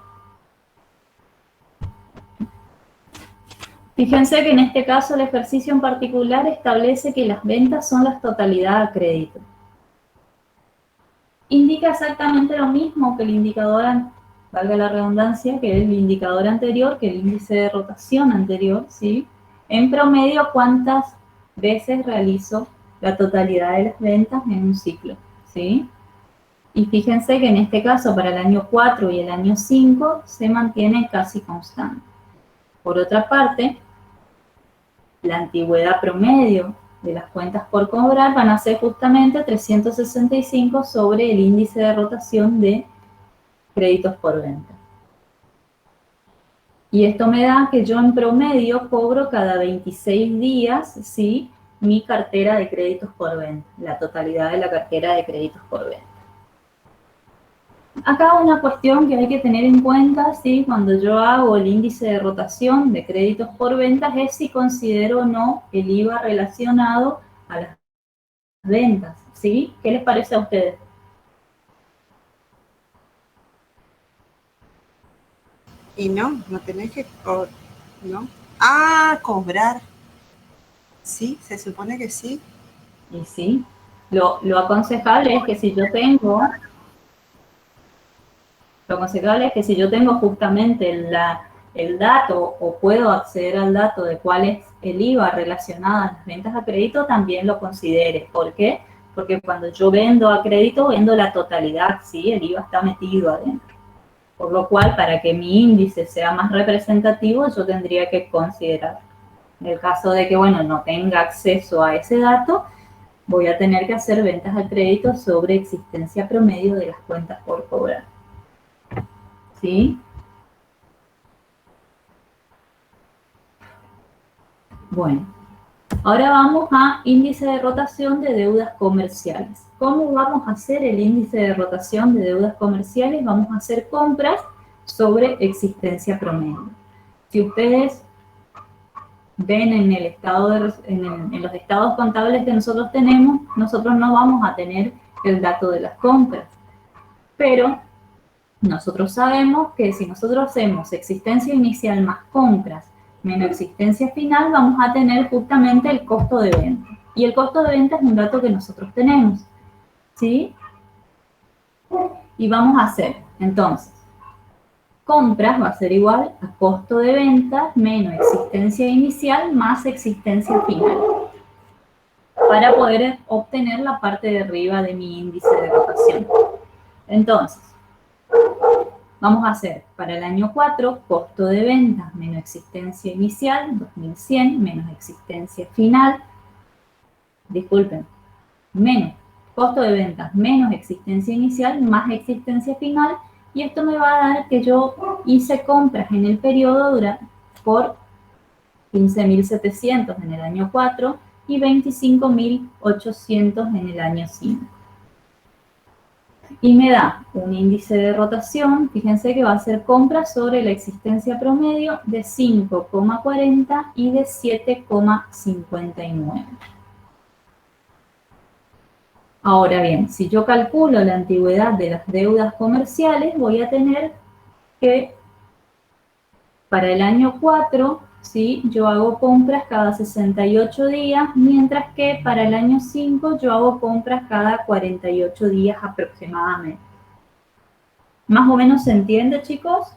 Fíjense que en este caso el ejercicio en particular establece que las ventas son la totalidad a crédito. Indica exactamente lo mismo que el indicador, valga la redundancia, que el indicador anterior, que el índice de rotación anterior, ¿sí? En promedio, ¿cuántas veces realizo la totalidad de las ventas en un ciclo? ¿Sí? Y fíjense que en este caso, para el año 4 y el año 5, se mantiene casi constante. Por otra parte, la antigüedad promedio de las cuentas por cobrar van a ser justamente 365 sobre el índice de rotación de créditos por venta. Y esto me da que yo en promedio cobro cada 26 días, ¿sí?, mi cartera de créditos por venta, la totalidad de la cartera de créditos por venta. Acá una cuestión que hay que tener en cuenta, ¿sí?, cuando yo hago el índice de rotación de créditos por ventas es si considero o no el IVA relacionado a las ventas, ¿sí? ¿Qué les parece a ustedes? Y no tenés que, ¿no? Ah, cobrar. Sí, se supone que sí. Y sí, lo aconsejable es que si yo tengo... Lo aconsejable es que si yo tengo justamente el dato o puedo acceder al dato de cuál es el IVA relacionado a las ventas a crédito, también lo considere. ¿Por qué? Porque cuando yo vendo a crédito, vendo la totalidad, ¿sí? El IVA está metido adentro. Por lo cual, para que mi índice sea más representativo, yo tendría que considerar. En el caso de que, bueno, no tenga acceso a ese dato, voy a tener que hacer ventas a crédito sobre existencia promedio de las cuentas por cobrar. ¿Sí? Bueno, ahora vamos a índice de rotación de deudas comerciales. ¿Cómo vamos a hacer el índice de rotación de deudas comerciales? Vamos a hacer compras sobre existencia promedio. Si ustedes ven en el estado en los estados contables que nosotros tenemos, nosotros no vamos a tener el dato de las compras. Pero nosotros sabemos que si nosotros hacemos existencia inicial más compras menos existencia final, vamos a tener justamente el costo de venta. Y el costo de venta es un dato que nosotros tenemos, ¿sí? Y vamos a hacer, entonces, compras va a ser igual a costo de venta menos existencia inicial más existencia final, para poder obtener la parte de arriba de mi índice de rotación. Entonces, vamos a hacer para el año 4, costo de ventas menos existencia inicial, 2100, menos existencia final, disculpen, menos costo de ventas menos existencia inicial más existencia final, y esto me va a dar que yo hice compras en el periodo por 15.700 en el año 4 y 25.800 en el año 5. Y me da un índice de rotación, fíjense que va a ser compras sobre la existencia promedio de 5,40 y de 7,59. Ahora bien, si yo calculo la antigüedad de las deudas comerciales, voy a tener que para el año 4, ¿sí?, yo hago compras cada 68 días, mientras que para el año 5 yo hago compras cada 48 días aproximadamente. ¿Más o menos se entiende, chicos?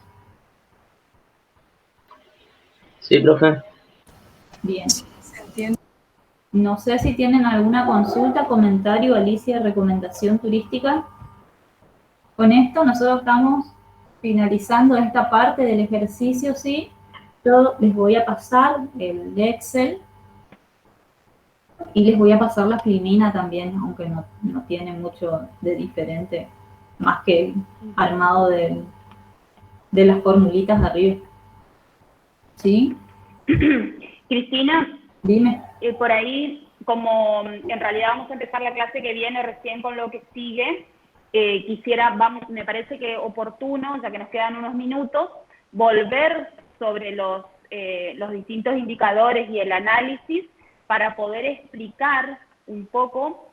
Sí, profe. Bien. Se entiende. No sé si tienen alguna consulta, comentario, Alicia, recomendación turística. Con esto nosotros estamos finalizando esta parte del ejercicio, ¿sí? Yo les voy a pasar el Excel y les voy a pasar la Filmina también, aunque no tiene mucho de diferente, más que el armado de las formulitas de arriba. ¿Sí? Cristina, dime. Por ahí, como en realidad vamos a empezar la clase que viene recién con lo que sigue, me parece que oportuno, ya que nos quedan unos minutos, volver sobre los distintos indicadores y el análisis para poder explicar un poco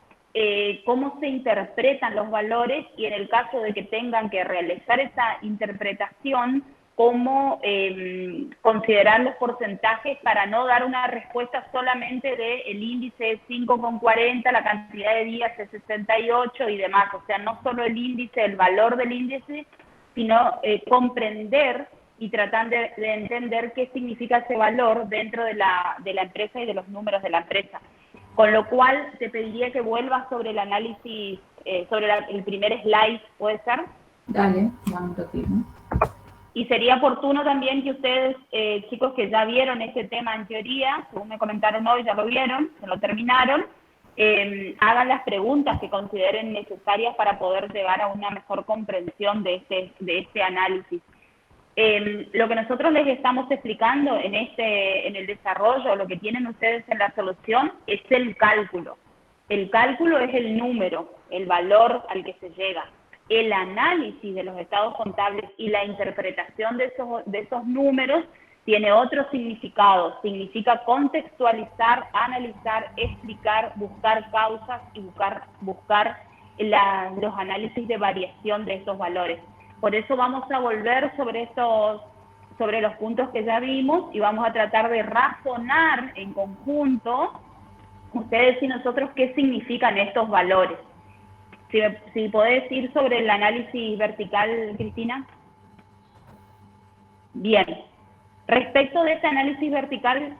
cómo se interpretan los valores y en el caso de que tengan que realizar esa interpretación, cómo considerar los porcentajes para no dar una respuesta solamente de el índice es 5,40, la cantidad de días es 68 y demás. O sea, no solo el índice, el valor del índice, sino comprender y tratar de entender qué significa ese valor dentro de la empresa y de los números de la empresa. Con lo cual, te pediría que vuelvas sobre el análisis, sobre el primer slide, ¿puede ser? Dale, vamos a repetir, ¿no? Y sería oportuno también que ustedes, chicos que ya vieron este tema en teoría, según me comentaron hoy, ya lo vieron, se lo terminaron, hagan las preguntas que consideren necesarias para poder llegar a una mejor comprensión de este análisis. Lo que nosotros les estamos explicando en el desarrollo, lo que tienen ustedes en la solución, es el cálculo. El cálculo es el número, el valor al que se llega. El análisis de los estados contables y la interpretación de esos números tiene otro significado. Significa contextualizar, analizar, explicar, buscar causas y buscar los análisis de variación de esos valores. Por eso vamos a volver sobre los puntos que ya vimos y vamos a tratar de razonar en conjunto, ustedes y nosotros, qué significan estos valores. Si podés ir sobre el análisis vertical, Cristina. Bien. Respecto de este análisis vertical,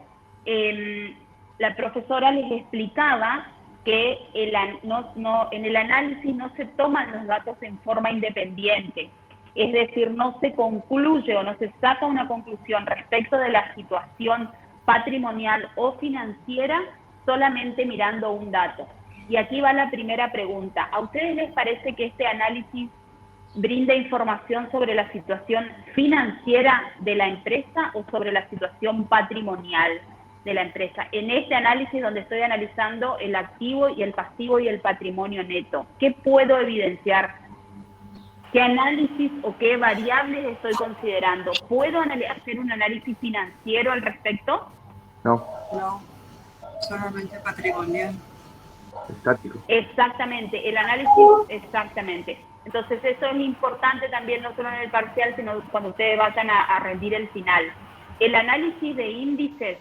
la profesora les explicaba que en el análisis no se toman los datos en forma independiente. Es decir, no se concluye o no se saca una conclusión respecto de la situación patrimonial o financiera solamente mirando un dato. Y aquí va la primera pregunta. ¿A ustedes les parece que este análisis brinda información sobre la situación financiera de la empresa o sobre la situación patrimonial de la empresa? En este análisis donde estoy analizando el activo y el pasivo y el patrimonio neto, ¿qué puedo evidenciar? ¿Qué análisis o qué variables estoy considerando? ¿Puedo hacer un análisis financiero al respecto? No, solamente patrimonial. Estático. Exactamente, el análisis, exactamente. Entonces eso es importante también, no solo en el parcial, sino cuando ustedes vayan a rendir el final. El análisis de índices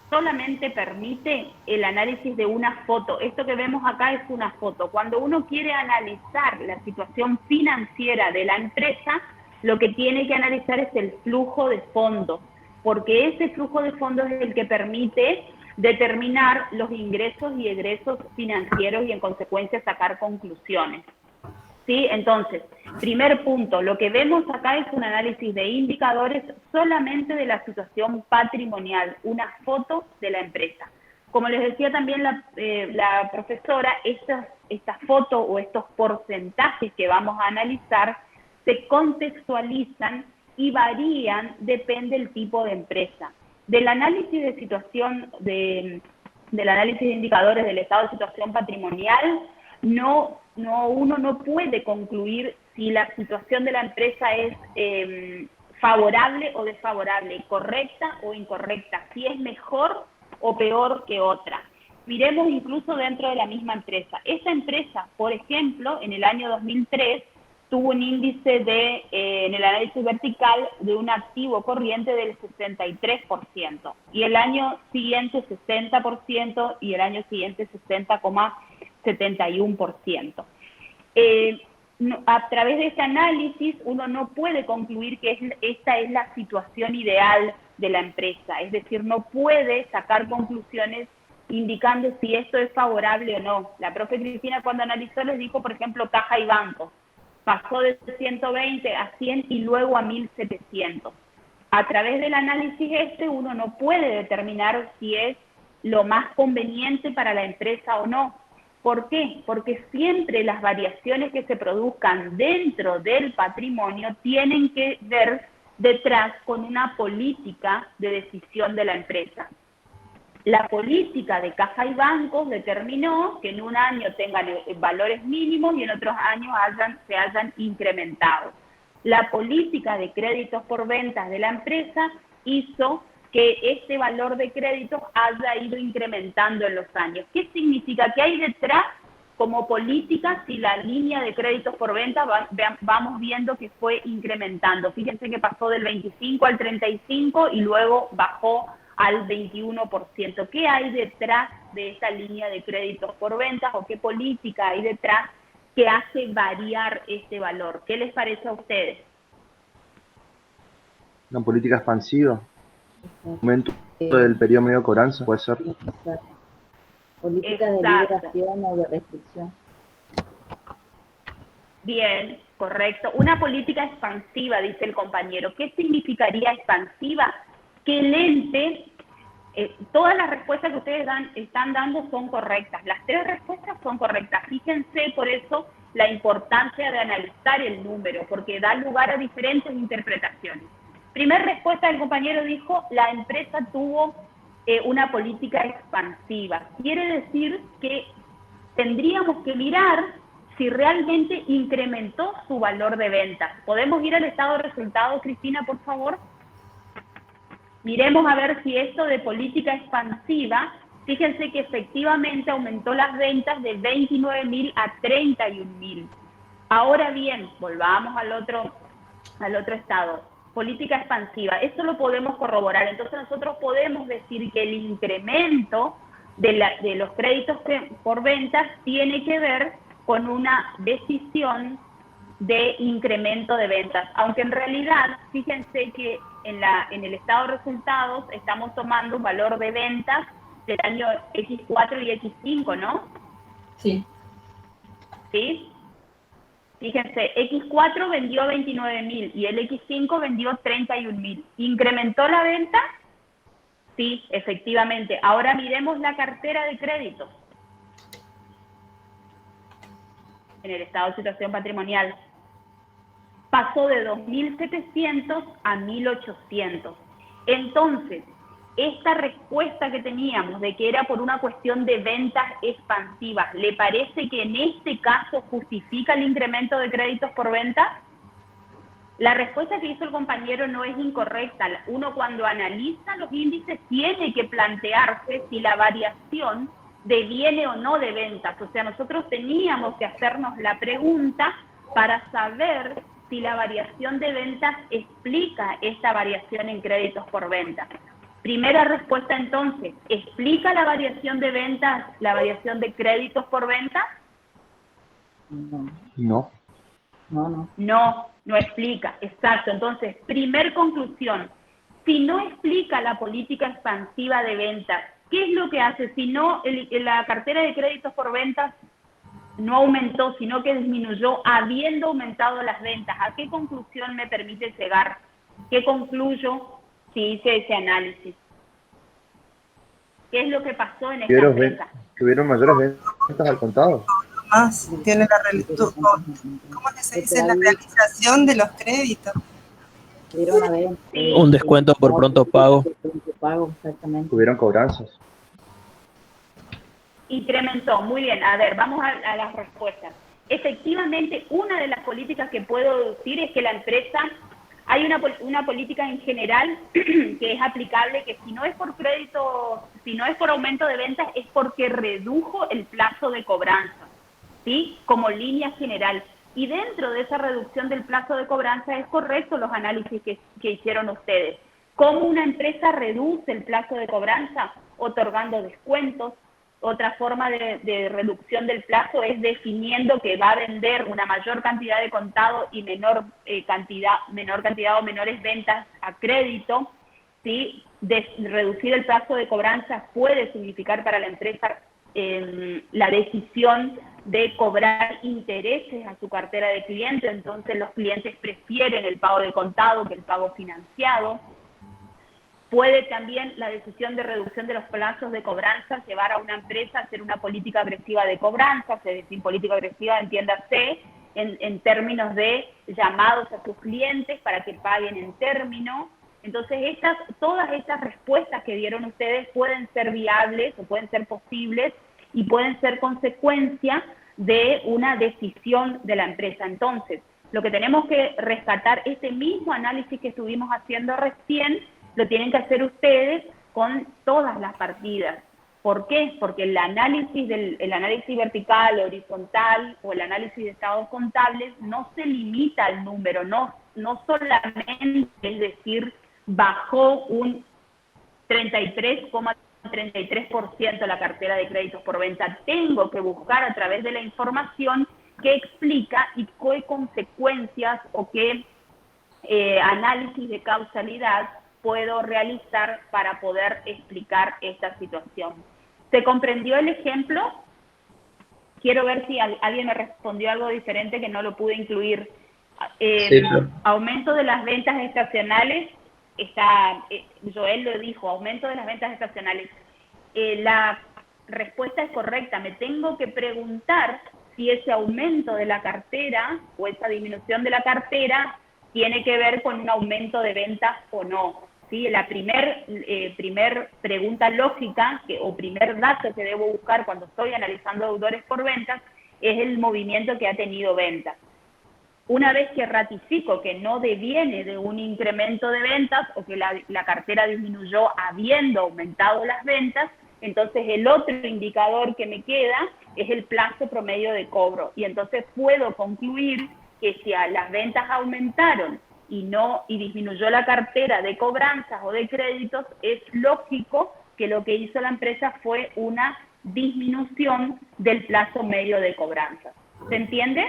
solamente permite el análisis de una foto. Esto que vemos acá es una foto. Cuando uno quiere analizar la situación financiera de la empresa, lo que tiene que analizar es el flujo de fondos, porque ese flujo de fondos es el que permite determinar los ingresos y egresos financieros y en consecuencia sacar conclusiones. ¿Sí? Entonces, primer punto, lo que vemos acá es un análisis de indicadores solamente de la situación patrimonial, una foto de la empresa. Como les decía también la profesora, esta foto o estos porcentajes que vamos a analizar se contextualizan y varían, depende del tipo de empresa. Del análisis de situación, del análisis de indicadores del estado de situación patrimonial, uno no puede concluir si la situación de la empresa es favorable o desfavorable, correcta o incorrecta, si es mejor o peor que otra. Miremos incluso dentro de la misma empresa. Esa empresa, por ejemplo, en el año 2003, tuvo un índice en el análisis vertical de un activo corriente del 63%, y el año siguiente 60%, y el año siguiente 60,71%. A través de este análisis uno no puede concluir que esta es la situación ideal de la empresa, es decir, no puede sacar conclusiones indicando si esto es favorable o no. La profe Cristina cuando analizó les dijo, por ejemplo, caja y bancos. Pasó de 120 a 100 y luego a 1700. A través del análisis uno no puede determinar si es lo más conveniente para la empresa o no. ¿Por qué? Porque siempre las variaciones que se produzcan dentro del patrimonio tienen que ver detrás con una política de decisión de la empresa. La política de caja y bancos determinó que en un año tengan valores mínimos y en otros años se hayan incrementado. La política de créditos por ventas de la empresa hizo que este valor de créditos haya ido incrementando en los años. ¿Qué significa? Que hay detrás como política, si la línea de créditos por venta vamos viendo que fue incrementando. Fíjense que pasó del 25 al 35 y luego bajó al 21%. ¿Qué hay detrás de esa línea de créditos por ventas o qué política hay detrás que hace variar este valor? ¿Qué les parece a ustedes? Una política expansiva. Aumento del periodo medio de cobranza, puede ser. Política de liberación o de restricción. Bien, correcto. Una política expansiva, dice el compañero. ¿Qué significaría expansiva? Que el ente, todas las respuestas que ustedes están dando son correctas. Las 3 respuestas son correctas. Fíjense por eso la importancia de analizar el número, porque da lugar a diferentes interpretaciones. Primera respuesta del compañero dijo, la empresa tuvo una política expansiva. Quiere decir que tendríamos que mirar si realmente incrementó su valor de ventas. ¿Podemos ir al estado de resultados, Cristina, por favor? Miremos a ver si esto de política expansiva, fíjense que efectivamente aumentó las ventas de 29.000 a 31.000. Ahora bien, volvamos al otro estado. Política expansiva, esto lo podemos corroborar, entonces nosotros podemos decir que el incremento de los créditos por ventas tiene que ver con una decisión de incremento de ventas, aunque en realidad, fíjense que en el estado de resultados estamos tomando un valor de ventas del año X4 y X5, ¿no? Sí. ¿Sí? Fíjense, X4 vendió 29.000 y el X5 vendió 31.000. ¿Incrementó la venta? Sí, efectivamente. Ahora miremos la cartera de créditos en el estado de situación patrimonial. Pasó de 2.700 a 1.800. Entonces, esta respuesta que teníamos de que era por una cuestión de ventas expansivas, ¿le parece que en este caso justifica el incremento de créditos por venta? La respuesta que hizo el compañero no es incorrecta. Uno cuando analiza los índices tiene que plantearse si la variación deviene o no de ventas. O sea, nosotros teníamos que hacernos la pregunta para saber si la variación de ventas explica esta variación en créditos por venta. Primera respuesta entonces, ¿explica la variación de ventas, la variación de créditos por venta? No. No explica, exacto. Entonces, primer conclusión, si no explica la política expansiva de ventas, ¿qué es lo que hace? Si no, la cartera de créditos por ventas no aumentó, sino que disminuyó, habiendo aumentado las ventas. ¿A qué conclusión me permite llegar? ¿Qué concluyo si hice ese análisis? ¿Qué es lo que pasó en esta empresa? Tuvieron mayores ventas al contado. Más tiene ¿cómo que se dice? La realización de los créditos. Sí. Un descuento por pronto pago. Tuvieron cobranzas. Incrementó, muy bien. A ver, vamos a las respuestas. Efectivamente, una de las políticas que puedo decir es que la empresa, hay una política en general que es aplicable, que si no es por crédito, si no es por aumento de ventas, es porque redujo el plazo de cobranza, ¿sí? Como línea general. Y dentro de esa reducción del plazo de cobranza es correcto los análisis que hicieron ustedes. ¿Cómo una empresa reduce el plazo de cobranza? Otorgando descuentos. Otra forma de reducción del plazo es definiendo que va a vender una mayor cantidad de contado y menor cantidad o menores ventas a crédito, ¿sí? Reducir el plazo de cobranza puede significar para la empresa la decisión de cobrar intereses a su cartera de clientes, entonces los clientes prefieren el pago de contado que el pago financiado. Puede también la decisión de reducción de los plazos de cobranza llevar a una empresa a hacer una política agresiva de cobranza, es decir, política agresiva, entiéndase, en términos de llamados a sus clientes para que paguen en término. Entonces, todas estas respuestas que dieron ustedes pueden ser viables o pueden ser posibles y pueden ser consecuencia de una decisión de la empresa. Entonces, lo que tenemos que rescatar, este mismo análisis que estuvimos haciendo recién, lo tienen que hacer ustedes con todas las partidas. ¿Por qué? Porque el análisis vertical, horizontal o el análisis de estados contables no se limita al número, no solamente es decir, bajó un 33,33% la cartera de créditos por venta. Tengo que buscar a través de la información qué explica y qué consecuencias o qué análisis de causalidad puedo realizar para poder explicar esta situación. ¿Se comprendió el ejemplo? Quiero ver si alguien me respondió algo diferente que no lo pude incluir. Sí, claro. Aumento de las ventas estacionales, Joel lo dijo, aumento de las ventas estacionales. La respuesta es correcta, me tengo que preguntar si ese aumento de la cartera o esa disminución de la cartera tiene que ver con un aumento de ventas o no. ¿Sí? La primer pregunta lógica o primer dato que debo buscar cuando estoy analizando deudores por ventas es el movimiento que ha tenido ventas. Una vez que ratifico que no deviene de un incremento de ventas o que la cartera disminuyó habiendo aumentado las ventas, entonces el otro indicador que me queda es el plazo promedio de cobro. Y entonces puedo concluir que si las ventas aumentaron y disminuyó la cartera de cobranzas o de créditos, es lógico que lo que hizo la empresa fue una disminución del plazo medio de cobranzas. ¿Se entiende?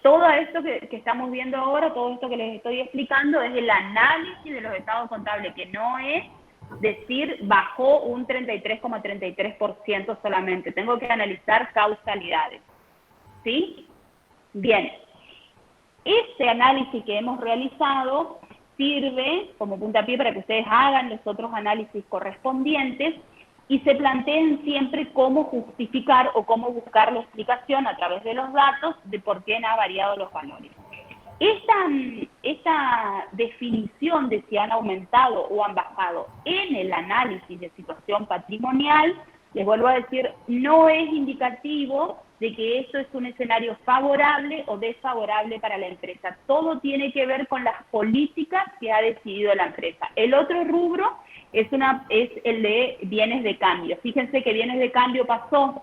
Todo esto que estamos viendo ahora, todo esto que les estoy explicando es el análisis de los estados contables, que no es decir bajó un 33,33% solamente. Tengo que analizar causalidades. ¿Sí? Bien. Este análisis que hemos realizado sirve como puntapié para que ustedes hagan los otros análisis correspondientes y se planteen siempre cómo justificar o cómo buscar la explicación a través de los datos de por qué han variado los valores. Esta definición de si han aumentado o han bajado en el análisis de situación patrimonial, les vuelvo a decir, no es indicativo de que esto es un escenario favorable o desfavorable para la empresa. Todo tiene que ver con las políticas que ha decidido la empresa. El otro rubro es el de bienes de cambio. Fíjense que bienes de cambio pasó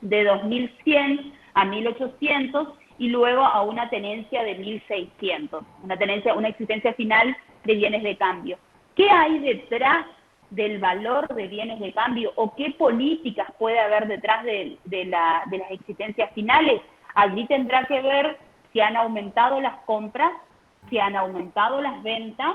de 2100 a 1800 y luego a una tenencia de 1600, una existencia final de bienes de cambio. ¿Qué hay detrás del valor de bienes de cambio o qué políticas puede haber detrás de las existencias finales? Allí tendrá que ver si han aumentado las compras, si han aumentado las ventas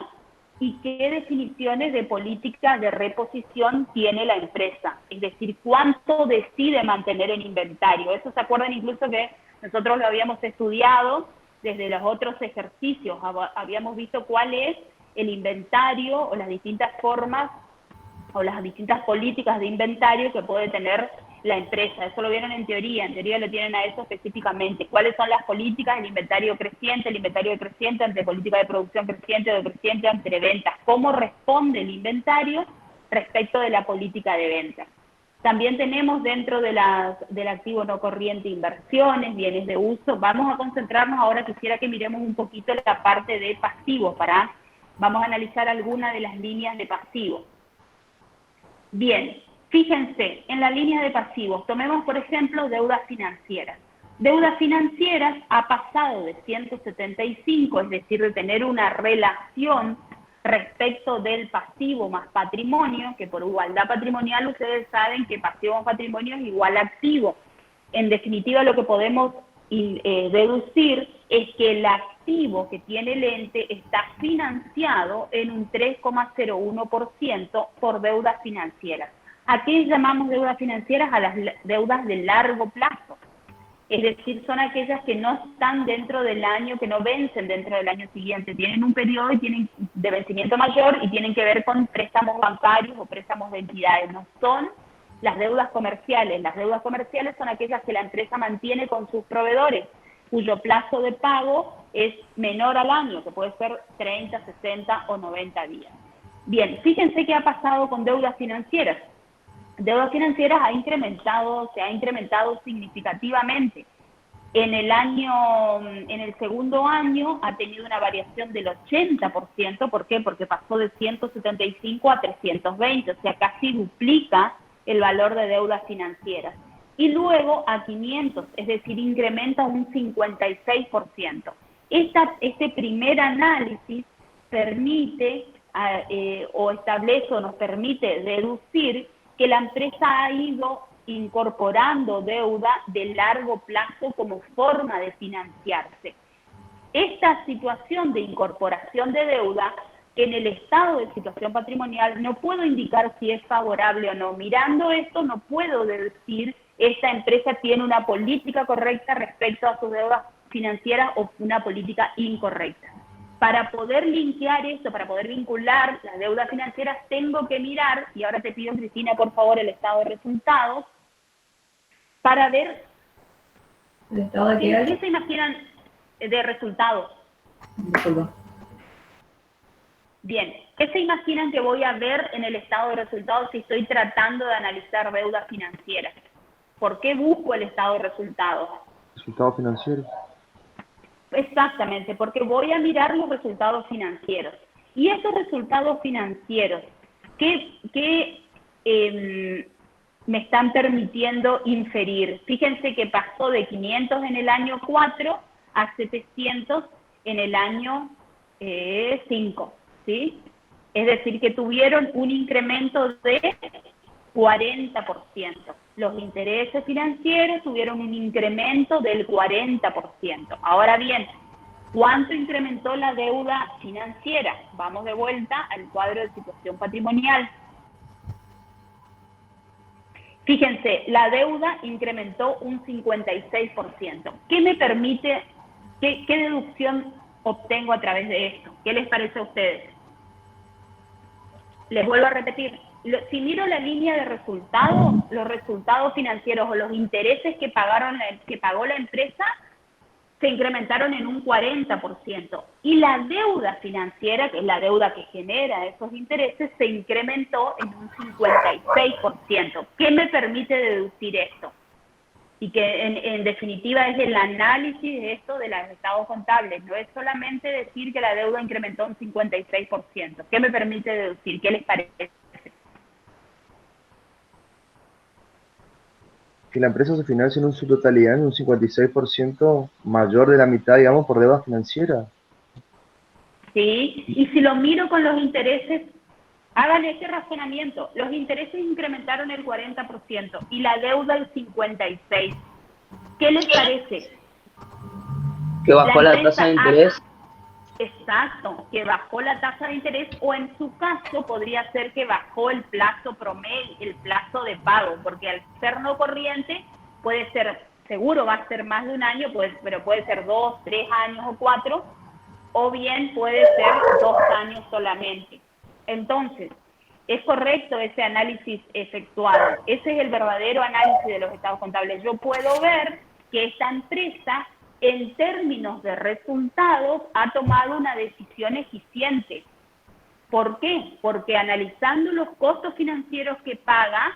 y qué definiciones de política de reposición tiene la empresa. Es decir, cuánto decide mantener en inventario. Eso se acuerdan incluso que nosotros lo habíamos estudiado desde los otros ejercicios. Habíamos visto cuál es el inventario o las distintas formas o las distintas políticas de inventario que puede tener la empresa. Eso lo vieron en teoría lo tienen a eso específicamente. ¿Cuáles son las políticas? El inventario decreciente ante política de producción creciente o decreciente ante ventas. ¿Cómo responde el inventario respecto de la política de ventas? También tenemos dentro del activo no corriente inversiones, bienes de uso. Vamos a concentrarnos ahora, quisiera que miremos un poquito la parte de pasivos. Vamos a analizar algunas de las líneas de pasivos. Bien, fíjense, en la línea de pasivos, tomemos por ejemplo deudas financieras. Deudas financieras ha pasado de 175, es decir, de tener una relación respecto del pasivo más patrimonio, que por igualdad patrimonial ustedes saben que pasivo más patrimonio es igual a activo. En definitiva, lo que podemos deducir es que el activo que tiene el ente está financiado en un 3,01% por deudas financieras. ¿A qué llamamos deudas financieras? A las deudas de largo plazo. Es decir, son aquellas que no están dentro del año, que no vencen dentro del año siguiente. Tienen un periodo y tienen de vencimiento mayor y tienen que ver con préstamos bancarios o préstamos de entidades. No son las deudas comerciales. Las deudas comerciales son aquellas que la empresa mantiene con sus proveedores, cuyo plazo de pago es menor al año, que puede ser 30, 60 o 90 días. Bien, fíjense qué ha pasado con deudas financieras. Deudas financieras se ha incrementado significativamente. En el segundo año ha tenido una variación del 80%. ¿Por qué? Porque pasó de 175 a 320, o sea, casi duplica el valor de deudas financieras. Y luego a 500, es decir, incrementa un 56%. Este primer análisis permite o establece o nos permite deducir que la empresa ha ido incorporando deuda de largo plazo como forma de financiarse. Esta situación de incorporación de deuda, que en el estado de situación patrimonial no puedo indicar si es favorable o no. Mirando esto no puedo decir esta empresa tiene una política correcta respecto a sus deudas financieras o una política incorrecta. Para poder linkear esto, para poder vincular las deudas financieras, tengo que mirar, y ahora te pido, Cristina, por favor, el estado de resultados, para ver ¿El estado de qué se imaginan de resultados. Bien, ¿qué se imaginan que voy a ver en el estado de resultados si estoy tratando de analizar deudas financieras? ¿Por qué busco el estado de resultados? Resultados financieros. Exactamente, porque voy a mirar los resultados financieros. Y estos resultados financieros, ¿qué me están permitiendo inferir? Fíjense que pasó de 500 en el año 4 a 700 en el año 5, ¿sí? Es decir, que tuvieron un incremento de 40%. Los intereses financieros tuvieron un incremento del 40%. Ahora bien, ¿cuánto incrementó la deuda financiera? Vamos de vuelta al cuadro de situación patrimonial. Fíjense, la deuda incrementó un 56%. ¿Qué me permite, qué deducción obtengo a través de esto? ¿Qué les parece a ustedes? Les vuelvo a repetir. Si miro la línea de resultados, los resultados financieros o los intereses que pagó la empresa se incrementaron en un 40%. Y la deuda financiera, que es la deuda que genera esos intereses, se incrementó en un 56%. ¿Qué me permite deducir esto? Y que en definitiva es el análisis de esto de los estados contables. No es solamente decir que la deuda incrementó un 56%. ¿Qué me permite deducir? ¿Qué les parece? Que la empresa se financia en su totalidad en un 56% mayor de la mitad, digamos, por deuda financiera. Sí, y si lo miro con los intereses, hagan ese razonamiento. Los intereses incrementaron el 40% y la deuda el 56%. ¿Qué les parece? ¿Que bajó la tasa de interés? Exacto, que bajó la tasa de interés, o en su caso podría ser que bajó el plazo promedio, el plazo de pago, porque al ser no corriente puede ser, seguro va a ser más de un año, pero puede ser 2, 3 años o 4, o bien puede ser 2 años solamente. Entonces, ¿es correcto ese análisis efectuado? Ese es el verdadero análisis de los estados contables. Yo puedo ver que esta empresa, en términos de resultados, ha tomado una decisión eficiente. ¿Por qué? Porque analizando los costos financieros que paga,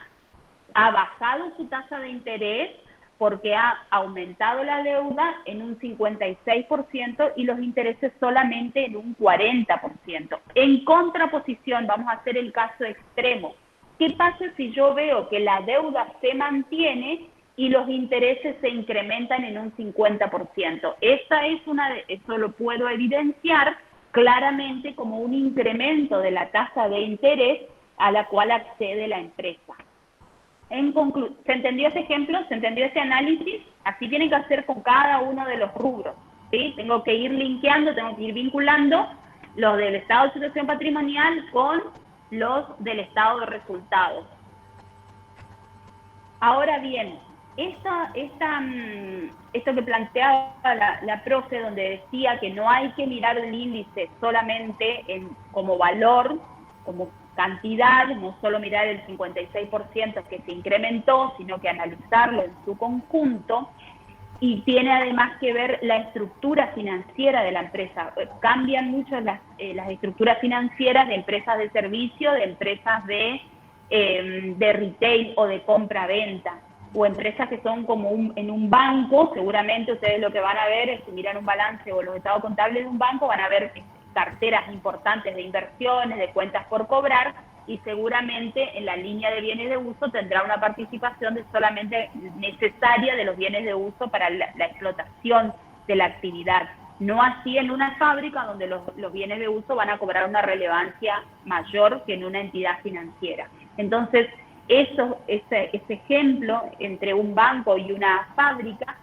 ha bajado su tasa de interés, porque ha aumentado la deuda en un 56% y los intereses solamente en un 40%. En contraposición, vamos a hacer el caso extremo. ¿Qué pasa si yo veo que la deuda se mantiene y los intereses se incrementan en un 50%? Eso lo puedo evidenciar claramente como un incremento de la tasa de interés a la cual accede la empresa. ¿Se entendió ese ejemplo? ¿Se entendió ese análisis? Así tienen que hacer con cada uno de los rubros, ¿sí? Tengo que ir linkeando, tengo que ir vinculando los del estado de situación patrimonial con los del estado de resultados. Ahora bien, esto que planteaba la profe, donde decía que no hay que mirar el índice solamente como valor, como cantidad, no solo mirar el 56% que se incrementó, sino que analizarlo en su conjunto, y tiene además que ver la estructura financiera de la empresa. Cambian mucho las estructuras financieras de empresas de servicio, de empresas de retail o de compra-venta. o empresas que son como en un banco, seguramente ustedes lo que van a ver es, si miran un balance o los estados contables de un banco, van a ver carteras importantes de inversiones, de cuentas por cobrar, y seguramente en la línea de bienes de uso tendrá una participación de solamente necesaria de los bienes de uso para la explotación de la actividad. No así en una fábrica donde los bienes de uso van a cobrar una relevancia mayor que en una entidad financiera. Entonces, ese ejemplo entre un banco y una fábrica,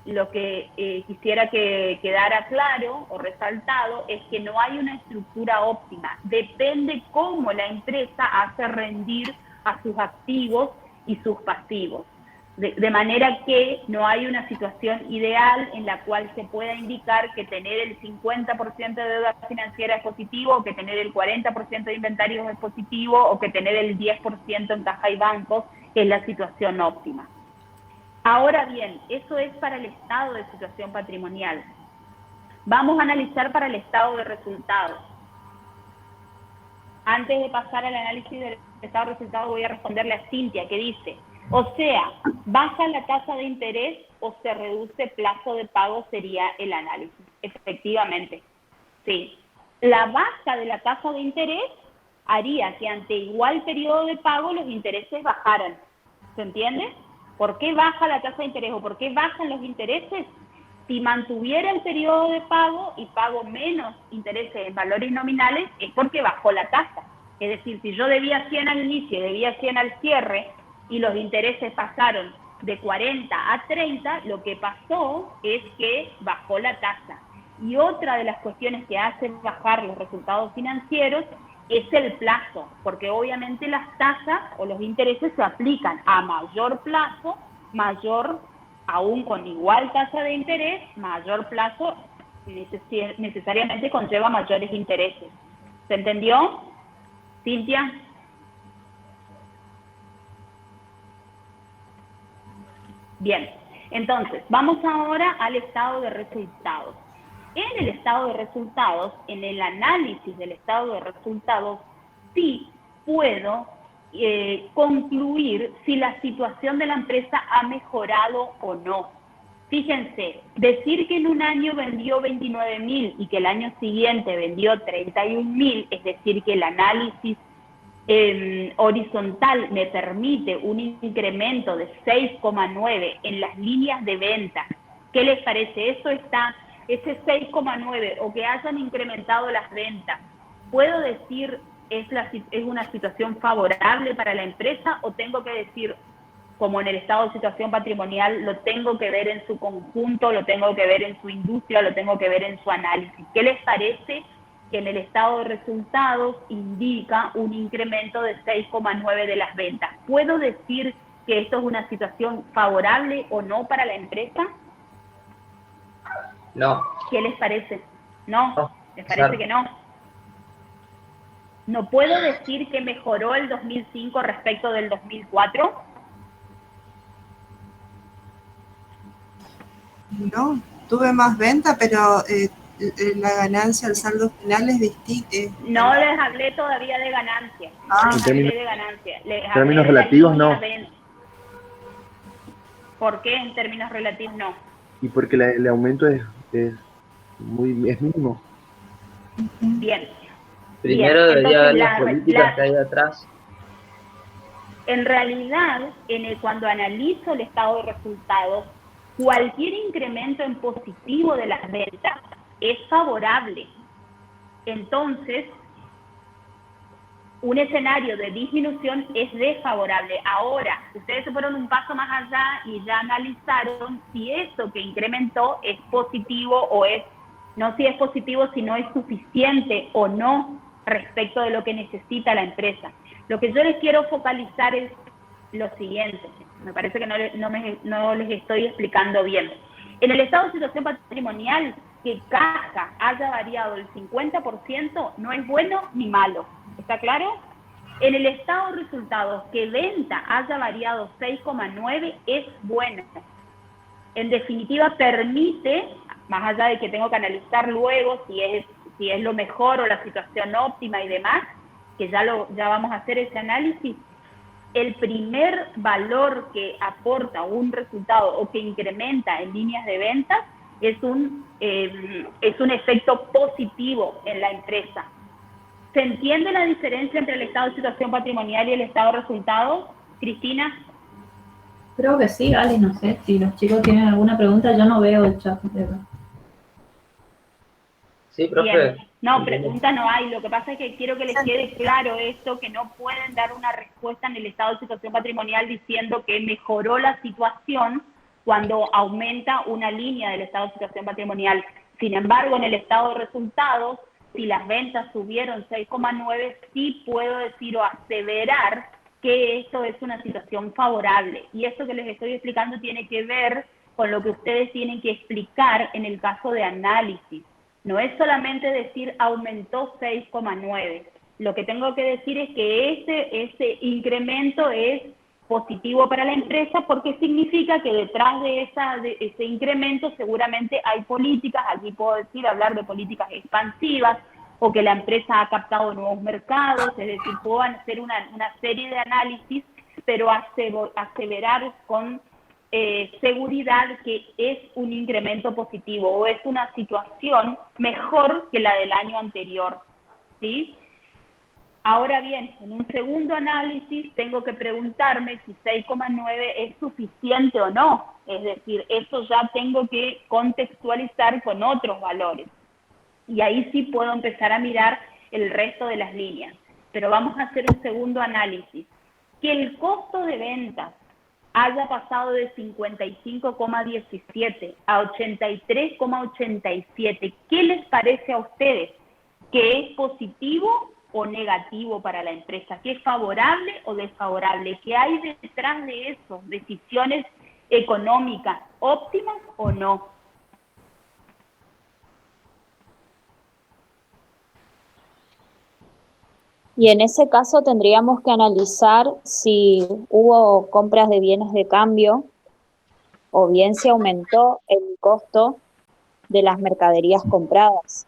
lo que quisiera que quedara claro o resaltado es que no hay una estructura óptima. Depende cómo la empresa hace rendir a sus activos y sus pasivos. De manera que no hay una situación ideal en la cual se pueda indicar que tener el 50% de deuda financiera es positivo, o que tener el 40% de inventarios es positivo, o que tener el 10% en caja y bancos es la situación óptima. Ahora bien, eso es para el estado de situación patrimonial. Vamos a analizar para el estado de resultados. Antes de pasar al análisis del estado de resultados, voy a responderle a Cintia, que dice, o sea, ¿baja la tasa de interés o se reduce plazo de pago? Sería el análisis. Efectivamente, sí. La baja de la tasa de interés haría que ante igual periodo de pago los intereses bajaran. ¿Se entiende? ¿Por qué baja la tasa de interés o por qué bajan los intereses? Si mantuviera el periodo de pago y pago menos intereses en valores nominales, es porque bajó la tasa. Es decir, si yo debía 100 al inicio y debía 100 al cierre, y los intereses pasaron de 40 a 30, lo que pasó es que bajó la tasa. Y otra de las cuestiones que hacen bajar los resultados financieros es el plazo, porque obviamente las tasas o los intereses se aplican a mayor plazo, mayor, aún con igual tasa de interés, mayor plazo necesariamente conlleva mayores intereses. ¿Se entendió, Cintia? Bien, entonces, vamos ahora al estado de resultados. En el estado de resultados, en el análisis del estado de resultados, sí puedo concluir si la situación de la empresa ha mejorado o no. Fíjense, decir que en un año vendió 29.000 y que el año siguiente vendió 31.000, es decir, que el análisis horizontal me permite un incremento de 6,9 en las líneas de venta. ¿Qué les parece? Eso está, ese 6,9 o que hayan incrementado las ventas, ¿puedo decir es una situación favorable para la empresa o tengo que decir, como en el estado de situación patrimonial, lo tengo que ver en su conjunto, lo tengo que ver en su industria, lo tengo que ver en su análisis? ¿Qué les parece que en el estado de resultados indica un incremento de 6,9 de las ventas? ¿Puedo decir que esto es una situación favorable o no para la empresa? No. ¿Qué les parece? ¿No? No. ¿Les parece que no? ¿No puedo decir que mejoró el 2005 respecto del 2004? No, tuve más venta, pero la ganancia, el saldo final es distinto. No les hablé todavía de ganancia. En términos relativos, no. ¿Por qué en términos relativos no? Y porque el aumento es mínimo. Bien. Primero debería haber las políticas que hay atrás. En realidad, cuando analizo el estado de resultados, cualquier incremento en positivo de las ventas es favorable. Entonces, un escenario de disminución es desfavorable. Ahora, ustedes se fueron un paso más allá y ya analizaron si eso que incrementó es positivo o es, no si es positivo, si no es suficiente o no respecto de lo que necesita la empresa. Lo que yo les quiero focalizar es lo siguiente. Me parece que no les estoy explicando bien. En el estado de situación patrimonial, que caja haya variado el 50% no es bueno ni malo. ¿Está claro? En el estado de resultados, que venta haya variado 6,9 es bueno. En definitiva, permite, más allá de que tengo que analizar luego si es lo mejor o la situación óptima y demás, que ya vamos a hacer ese análisis, el primer valor que aporta un resultado o que incrementa en líneas de ventas es un efecto positivo en la empresa. ¿Se entiende la diferencia entre el estado de situación patrimonial y el estado de resultados, Cristina? Creo que sí, Ali, no sé. Si los chicos tienen alguna pregunta, yo no veo el chat. Sí, profe. Bien. No, pregunta no hay. Lo que pasa es que quiero que les quede claro esto, que no pueden dar una respuesta en el estado de situación patrimonial diciendo que mejoró la situación cuando aumenta una línea del estado de situación patrimonial. Sin embargo, en el estado de resultados, si las ventas subieron 6,9, sí puedo decir o aseverar que esto es una situación favorable. Y esto que les estoy explicando tiene que ver con lo que ustedes tienen que explicar en el caso de análisis. No es solamente decir aumentó 6,9. Lo que tengo que decir es que ese incremento es positivo para la empresa porque significa que detrás de ese incremento seguramente hay políticas, aquí puedo hablar de políticas expansivas, o que la empresa ha captado nuevos mercados, es decir, puedo hacer una serie de análisis, pero aseverar con seguridad que es un incremento positivo o es una situación mejor que la del año anterior, ¿sí? Ahora bien, en un segundo análisis tengo que preguntarme si 6,9 es suficiente o no, es decir, eso ya tengo que contextualizar con otros valores. Y ahí sí puedo empezar a mirar el resto de las líneas. Pero vamos a hacer un segundo análisis. Que el costo de ventas haya pasado de 55,17 a 83,87. ¿Qué les parece a ustedes? ¿Que es positivo o negativo para la empresa? ¿Que es favorable o desfavorable? ¿Que hay detrás de eso decisiones económicas óptimas o no? Y en ese caso tendríamos que analizar si hubo compras de bienes de cambio o bien si aumentó el costo de las mercaderías compradas.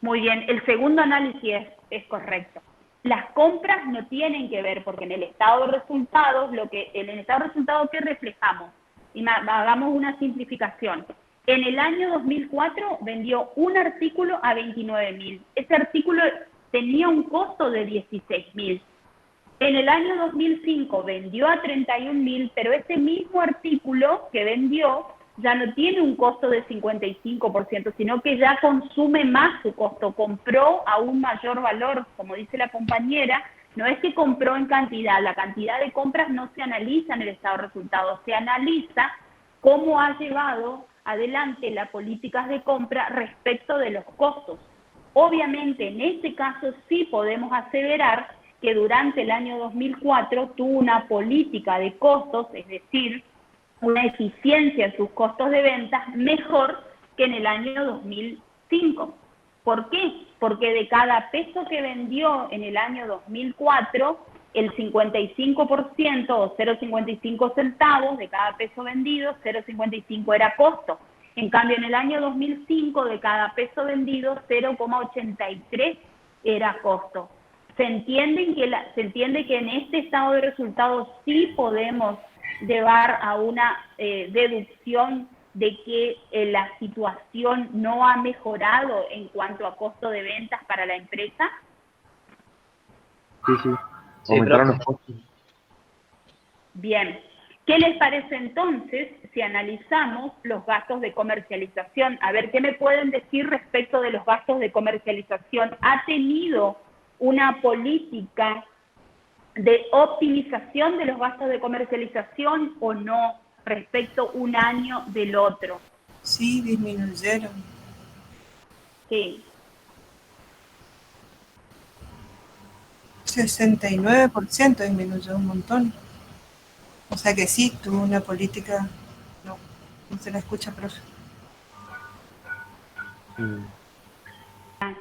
Muy bien, el segundo análisis es correcto. Las compras no tienen que ver, porque en el estado de resultados, en el estado de resultados, ¿qué reflejamos? Y hagamos una simplificación. En el año 2004 vendió un artículo a 29.000. Ese artículo tenía un costo de 16.000. En el año 2005 vendió a 31.000, pero ese mismo artículo que vendió ya no tiene un costo de 55%, sino que ya consume más su costo, compró a un mayor valor, como dice la compañera, no es que compró en cantidad, la cantidad de compras no se analiza en el estado de resultados, se analiza cómo ha llevado adelante las políticas de compra respecto de los costos. Obviamente, en este caso sí podemos aseverar que durante el año 2004 tuvo una política de costos, es decir, una eficiencia en sus costos de ventas mejor que en el año 2005. ¿Por qué? Porque de cada peso que vendió en el año 2004, el 55% o 0,55 centavos de cada peso vendido, 0,55 era costo. En cambio, en el año 2005, de cada peso vendido, 0,83 era costo. Se entiende que en este estado de resultados sí podemos llevar a una deducción de que la situación no ha mejorado en cuanto a costo de ventas para la empresa. Sí, sí. Aumentaron los costos. Bien. ¿Qué les parece entonces si analizamos los gastos de comercialización? A ver, ¿qué me pueden decir respecto de los gastos de comercialización? ¿Ha tenido una política de optimización de los gastos de comercialización o no respecto un año del otro? Sí, disminuyeron. Sí. 69% disminuyó un montón. O sea que sí, tuvo una política... No se la escucha, profe.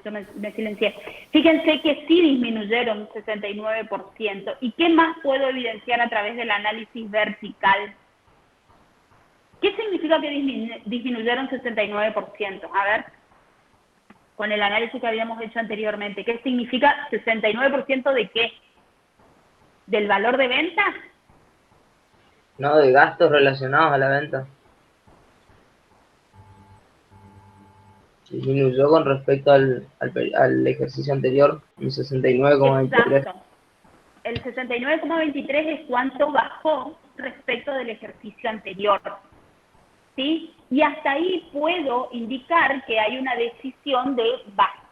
Yo me silencié. Fíjense que sí disminuyeron 69%. ¿Y qué más puedo evidenciar a través del análisis vertical? ¿Qué significa que disminuyeron 69%? A ver, con el análisis que habíamos hecho anteriormente, ¿qué significa 69% de qué? ¿Del valor de venta? No, de gastos relacionados a la venta. Disminuyó con respecto al ejercicio anterior, un 69,23. Exacto. El 69,23 es cuánto bajó respecto del ejercicio anterior. ¿Sí? Y hasta ahí puedo indicar que hay una decisión de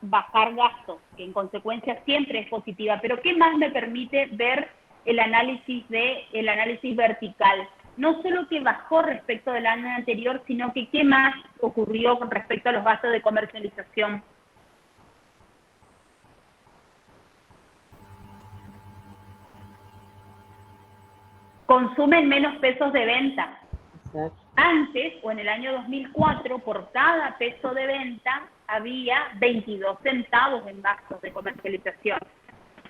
bajar gastos, que en consecuencia siempre es positiva. Pero ¿qué más me permite ver el análisis vertical? No solo que bajó respecto del año anterior, sino que qué más ocurrió con respecto a los gastos de comercialización. Consumen menos pesos de venta. Antes, o en el año 2004, por cada peso de venta había 22 centavos en gastos de comercialización.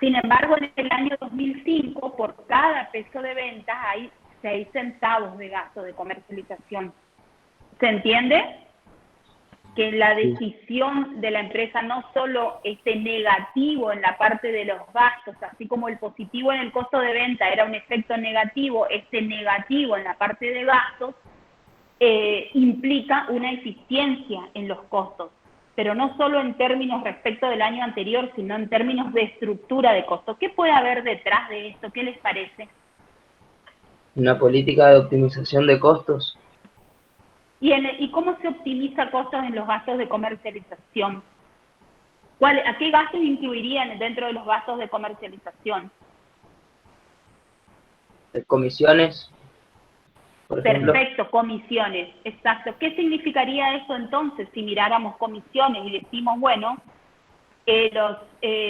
Sin embargo, en el año 2005, por cada peso de venta hay 6 centavos de gasto de comercialización. ¿Se entiende? Que la decisión de la empresa no solo negativo en la parte de los gastos, así como el positivo en el costo de venta era un efecto negativo, negativo en la parte de gastos, implica una eficiencia en los costos, pero no solo en términos respecto del año anterior, sino en términos de estructura de costos. ¿Qué puede haber detrás de esto? ¿Qué les parece? Una política de optimización de costos. ¿Y cómo se optimiza costos en los gastos de comercialización? ¿A qué gastos incluirían dentro de los gastos de comercialización? Comisiones, por ejemplo. Perfecto, comisiones, exacto. ¿Qué significaría eso entonces si miráramos comisiones y decimos, bueno, los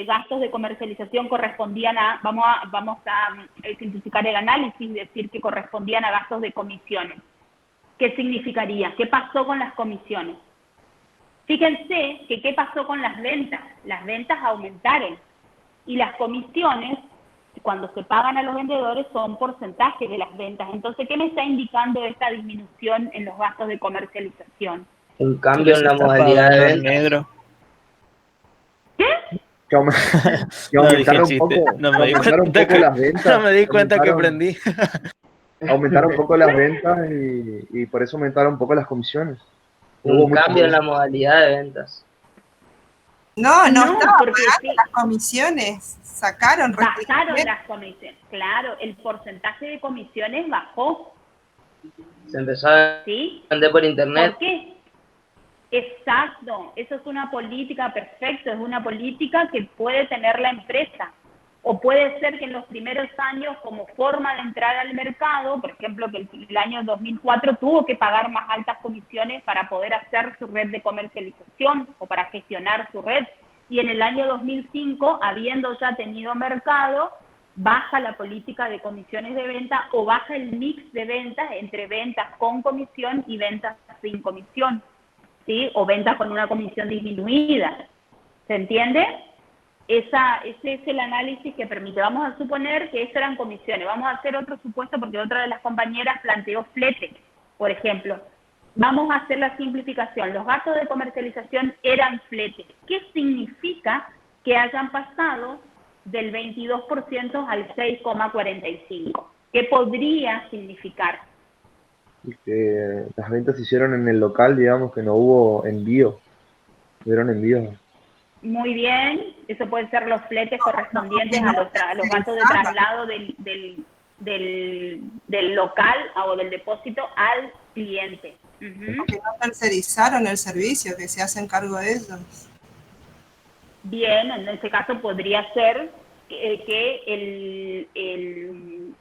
gastos de comercialización correspondían a, vamos a simplificar el análisis y decir que correspondían a gastos de comisiones? ¿Qué significaría? ¿Qué pasó con las comisiones? Fíjense que ¿qué pasó con las ventas? Las ventas aumentaron y las comisiones, cuando se pagan a los vendedores, son porcentajes de las ventas. Entonces, ¿qué me está indicando esta disminución en los gastos de comercialización? Un cambio en la modalidad de venta. Negro. ¿Qué? Que aumentaron un poco, no me di cuenta que, las ventas. no me di cuenta que aprendí. Aumentaron un poco las ventas y por eso aumentaron un poco las comisiones. Un cambio en la modalidad de ventas. No, estaba porque pagando las comisiones, bajaron las comisiones. Claro, el porcentaje de comisiones bajó. Se empezó a vender por internet. ¿Por qué? Exacto, eso es una política perfecta, es una política que puede tener la empresa. O puede ser que en los primeros años, como forma de entrar al mercado, por ejemplo, que el año 2004 tuvo que pagar más altas comisiones para poder hacer su red de comercialización o para gestionar su red. Y en el año 2005, habiendo ya tenido mercado, baja la política de comisiones de venta o baja el mix de ventas entre ventas con comisión y ventas sin comisión, ¿sí? O ventas con una comisión disminuida. ¿Se entiende? Ese es el análisis que permite. Vamos a suponer que esas eran comisiones. Vamos a hacer otro supuesto porque otra de las compañeras planteó flete, por ejemplo. Vamos a hacer la simplificación. Los gastos de comercialización eran flete. ¿Qué significa que hayan pasado del 22% al 6,45%? ¿Qué podría significar? Y que las ventas se hicieron en el local, digamos que no hubo envío. Hubieron envíos. Muy bien, eso pueden ser los fletes correspondientes a los gastos de traslado del local o del depósito al cliente. Porque no tercerizaron el servicio, que se hacen cargo de ellos. Bien, en ese caso podría ser que el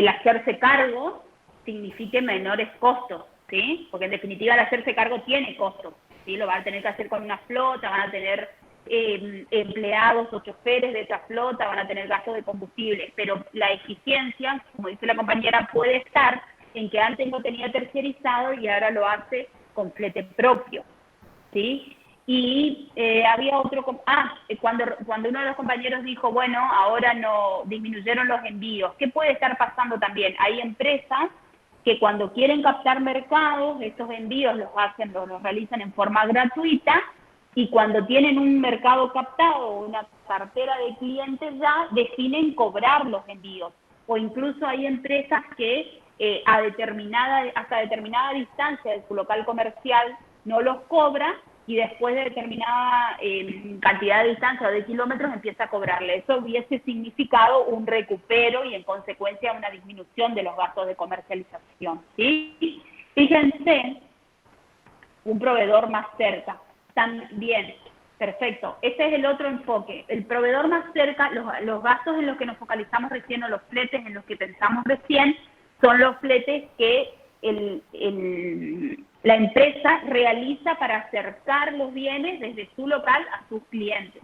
hacerse cargo signifique menores costos, ¿sí? Porque en definitiva el hacerse cargo tiene costos, ¿sí? Lo van a tener que hacer con una flota, van a tener empleados o choferes de esa flota, van a tener gastos de combustible, pero la eficiencia, como dice la compañera, puede estar en que antes lo tenía tercerizado y ahora lo hace con flete propio, ¿sí? Y había otro, cuando uno de los compañeros dijo, bueno, ahora no disminuyeron los envíos, ¿qué puede estar pasando también? Hay empresas que cuando quieren captar mercados, estos envíos los realizan en forma gratuita, y cuando tienen un mercado captado, cartera de clientes ya definen cobrar los envíos. O incluso hay empresas que hasta determinada distancia de su local comercial no los cobra y después de determinada cantidad de distancia o de kilómetros empieza a cobrarle. Eso hubiese significado un recupero y en consecuencia una disminución de los gastos de comercialización, ¿sí? Fíjense, un proveedor más cerca, también, perfecto, ese es el otro enfoque. El proveedor más cerca, los gastos en los que nos focalizamos recién o los fletes en los que pensamos recién, son los fletes que la empresa realiza para acercar los bienes desde su local a sus clientes.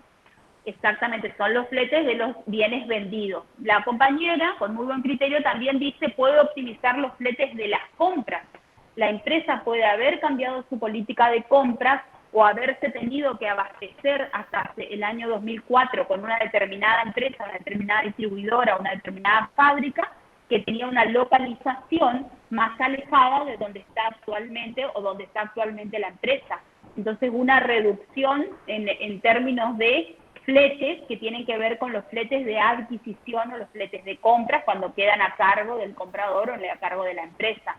Exactamente, son los fletes de los bienes vendidos. La compañera, con muy buen criterio, también dice puede optimizar los fletes de las compras. La empresa puede haber cambiado su política de compras o haberse tenido que abastecer hasta el año 2004 con una determinada empresa, una determinada distribuidora, una determinada fábrica, que tenía una localización más alejada de donde está actualmente o donde está actualmente la empresa. Entonces, una reducción en términos de fletes que tienen que ver con los fletes de adquisición o los fletes de compras cuando quedan a cargo del comprador o a cargo de la empresa.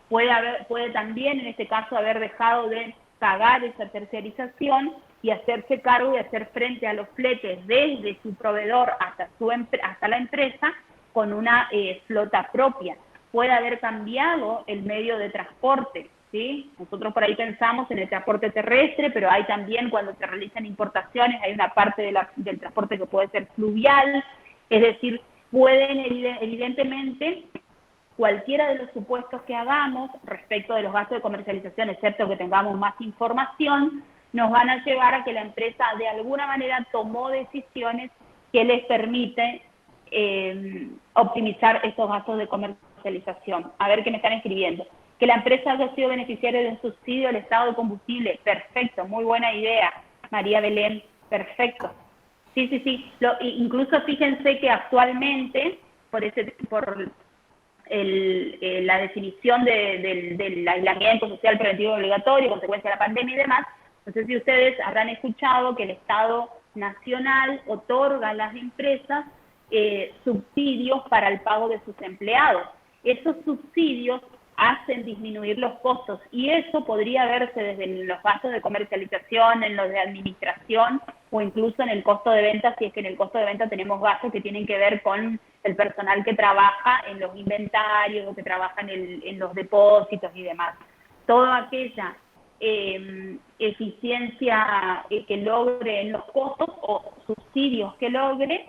Puede también, en este caso, haber dejado de pagar esa terciarización y hacerse cargo y hacer frente a los fletes desde su proveedor hasta la empresa con una flota propia. Puede haber cambiado el medio de transporte, ¿sí? Nosotros por ahí pensamos en el transporte terrestre, pero hay también, cuando se realizan importaciones, hay una parte del transporte que puede ser fluvial, es decir, pueden evidentemente, cualquiera de los supuestos que hagamos respecto de los gastos de comercialización, excepto que tengamos más información, nos van a llevar a que la empresa de alguna manera tomó decisiones que les permiten optimizar estos gastos de comercialización. A ver qué me están escribiendo. Que la empresa haya sido beneficiaria de un subsidio al Estado de combustible. Perfecto, muy buena idea. María Belén, perfecto. Sí. Incluso fíjense que actualmente, por la definición del aislamiento social preventivo obligatorio, consecuencia de la pandemia y demás, no sé si ustedes habrán escuchado que el Estado Nacional otorga a las empresas subsidios para el pago de sus empleados. Esos subsidios hacen disminuir los costos y eso podría verse desde los gastos de comercialización, en los de administración o incluso en el costo de venta, si es que en el costo de venta tenemos gastos que tienen que ver con el personal que trabaja en los inventarios o que trabaja en los depósitos y demás. Toda aquella eficiencia que logre en los costos o subsidios que logre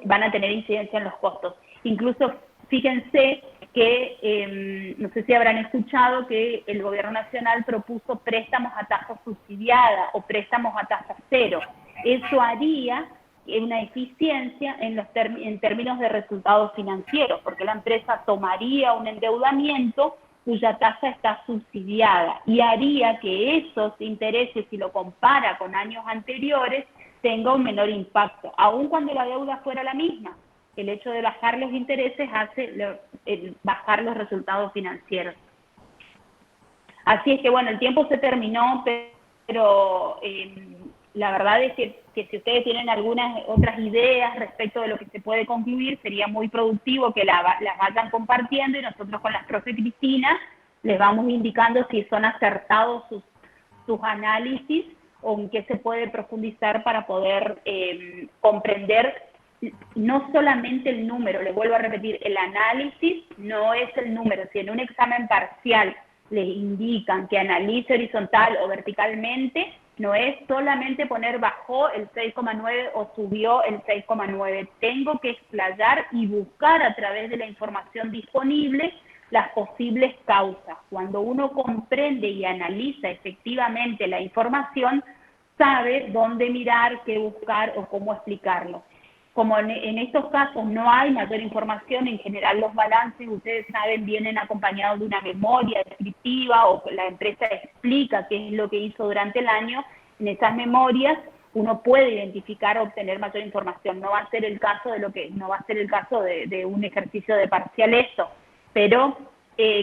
van a tener incidencia en los costos. Incluso fíjense que, no sé si habrán escuchado que el gobierno nacional propuso préstamos a tasa subsidiada o préstamos a tasa cero. Eso haría una eficiencia en términos de resultados financieros, porque la empresa tomaría un endeudamiento cuya tasa está subsidiada y haría que esos intereses, si lo compara con años anteriores, tenga un menor impacto, aun cuando la deuda fuera la misma. El hecho de bajar los intereses hace bajar los resultados financieros. Así es que, bueno, el tiempo se terminó, pero la verdad es que si ustedes tienen algunas otras ideas respecto de lo que se puede concluir, sería muy productivo que las vayan compartiendo y nosotros con la profe Cristina les vamos indicando si son acertados sus análisis o en qué se puede profundizar para poder comprender no solamente el número, les vuelvo a repetir, el análisis no es el número. Si en un examen parcial les indican que analice horizontal o verticalmente, no es solamente poner bajó el 6,9 o subió el 6,9. Tengo que explayar y buscar a través de la información disponible las posibles causas. Cuando uno comprende y analiza efectivamente la información, sabe dónde mirar, qué buscar o cómo explicarlo. Como en estos casos no hay mayor información, en general los balances, ustedes saben, vienen acompañados de una memoria descriptiva o la empresa explica qué es lo que hizo durante el año. En esas memorias uno puede identificar o obtener mayor información. No va a ser el caso de un ejercicio de parcial eso, pero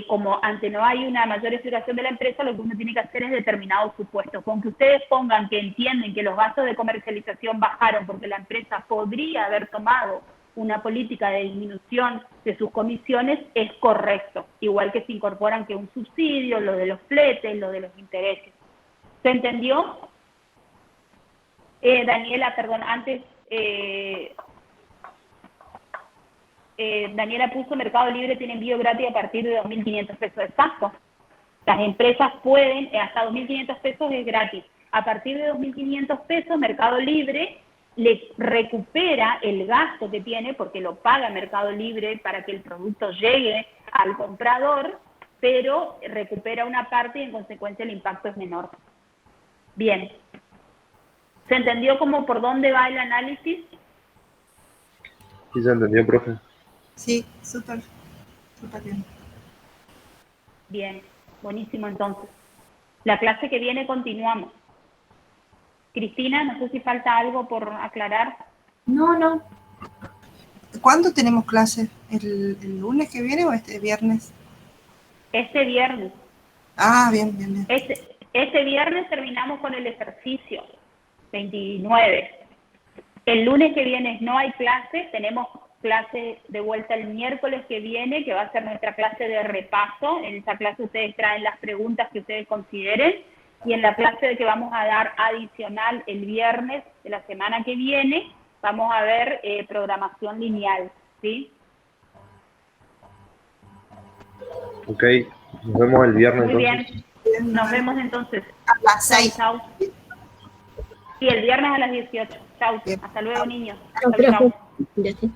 como ante no hay una mayor explicación de la empresa, lo que uno tiene que hacer es determinados supuestos. Con que ustedes pongan que entienden que los gastos de comercialización bajaron porque la empresa podría haber tomado una política de disminución de sus comisiones, es correcto. Igual que se incorporan que un subsidio, lo de los fletes, lo de los intereses. ¿Se entendió? Daniela, perdón, antes... Daniela puso Mercado Libre tiene envío gratis a partir de 2.500 pesos. Exacto. Las empresas pueden, hasta 2.500 pesos es gratis. A partir de 2.500 pesos, Mercado Libre le recupera el gasto que tiene, porque lo paga Mercado Libre para que el producto llegue al comprador, pero recupera una parte y en consecuencia el impacto es menor. Bien. ¿Se entendió como por dónde va el análisis? Sí, se entendió, profe. Sí, súper bien. Bien, buenísimo entonces. La clase que viene continuamos. Cristina, no sé si falta algo por aclarar. No. ¿Cuándo tenemos clase? ¿El lunes que viene o este viernes? Este viernes. Ah, bien. Este viernes terminamos con el ejercicio 29. El lunes que viene no hay clase, tenemos clase de vuelta el miércoles que viene, que va a ser nuestra clase de repaso. En esa clase ustedes traen las preguntas que ustedes consideren, y en la clase que vamos a dar adicional el viernes de la semana que viene, vamos a ver programación lineal, ¿sí? Ok, nos vemos el viernes. Muy entonces. bien, nos vemos entonces. A las 6. Chau. Sí, el viernes a las 18. Chau. Hasta luego, niños. Chao, profe. Gracias.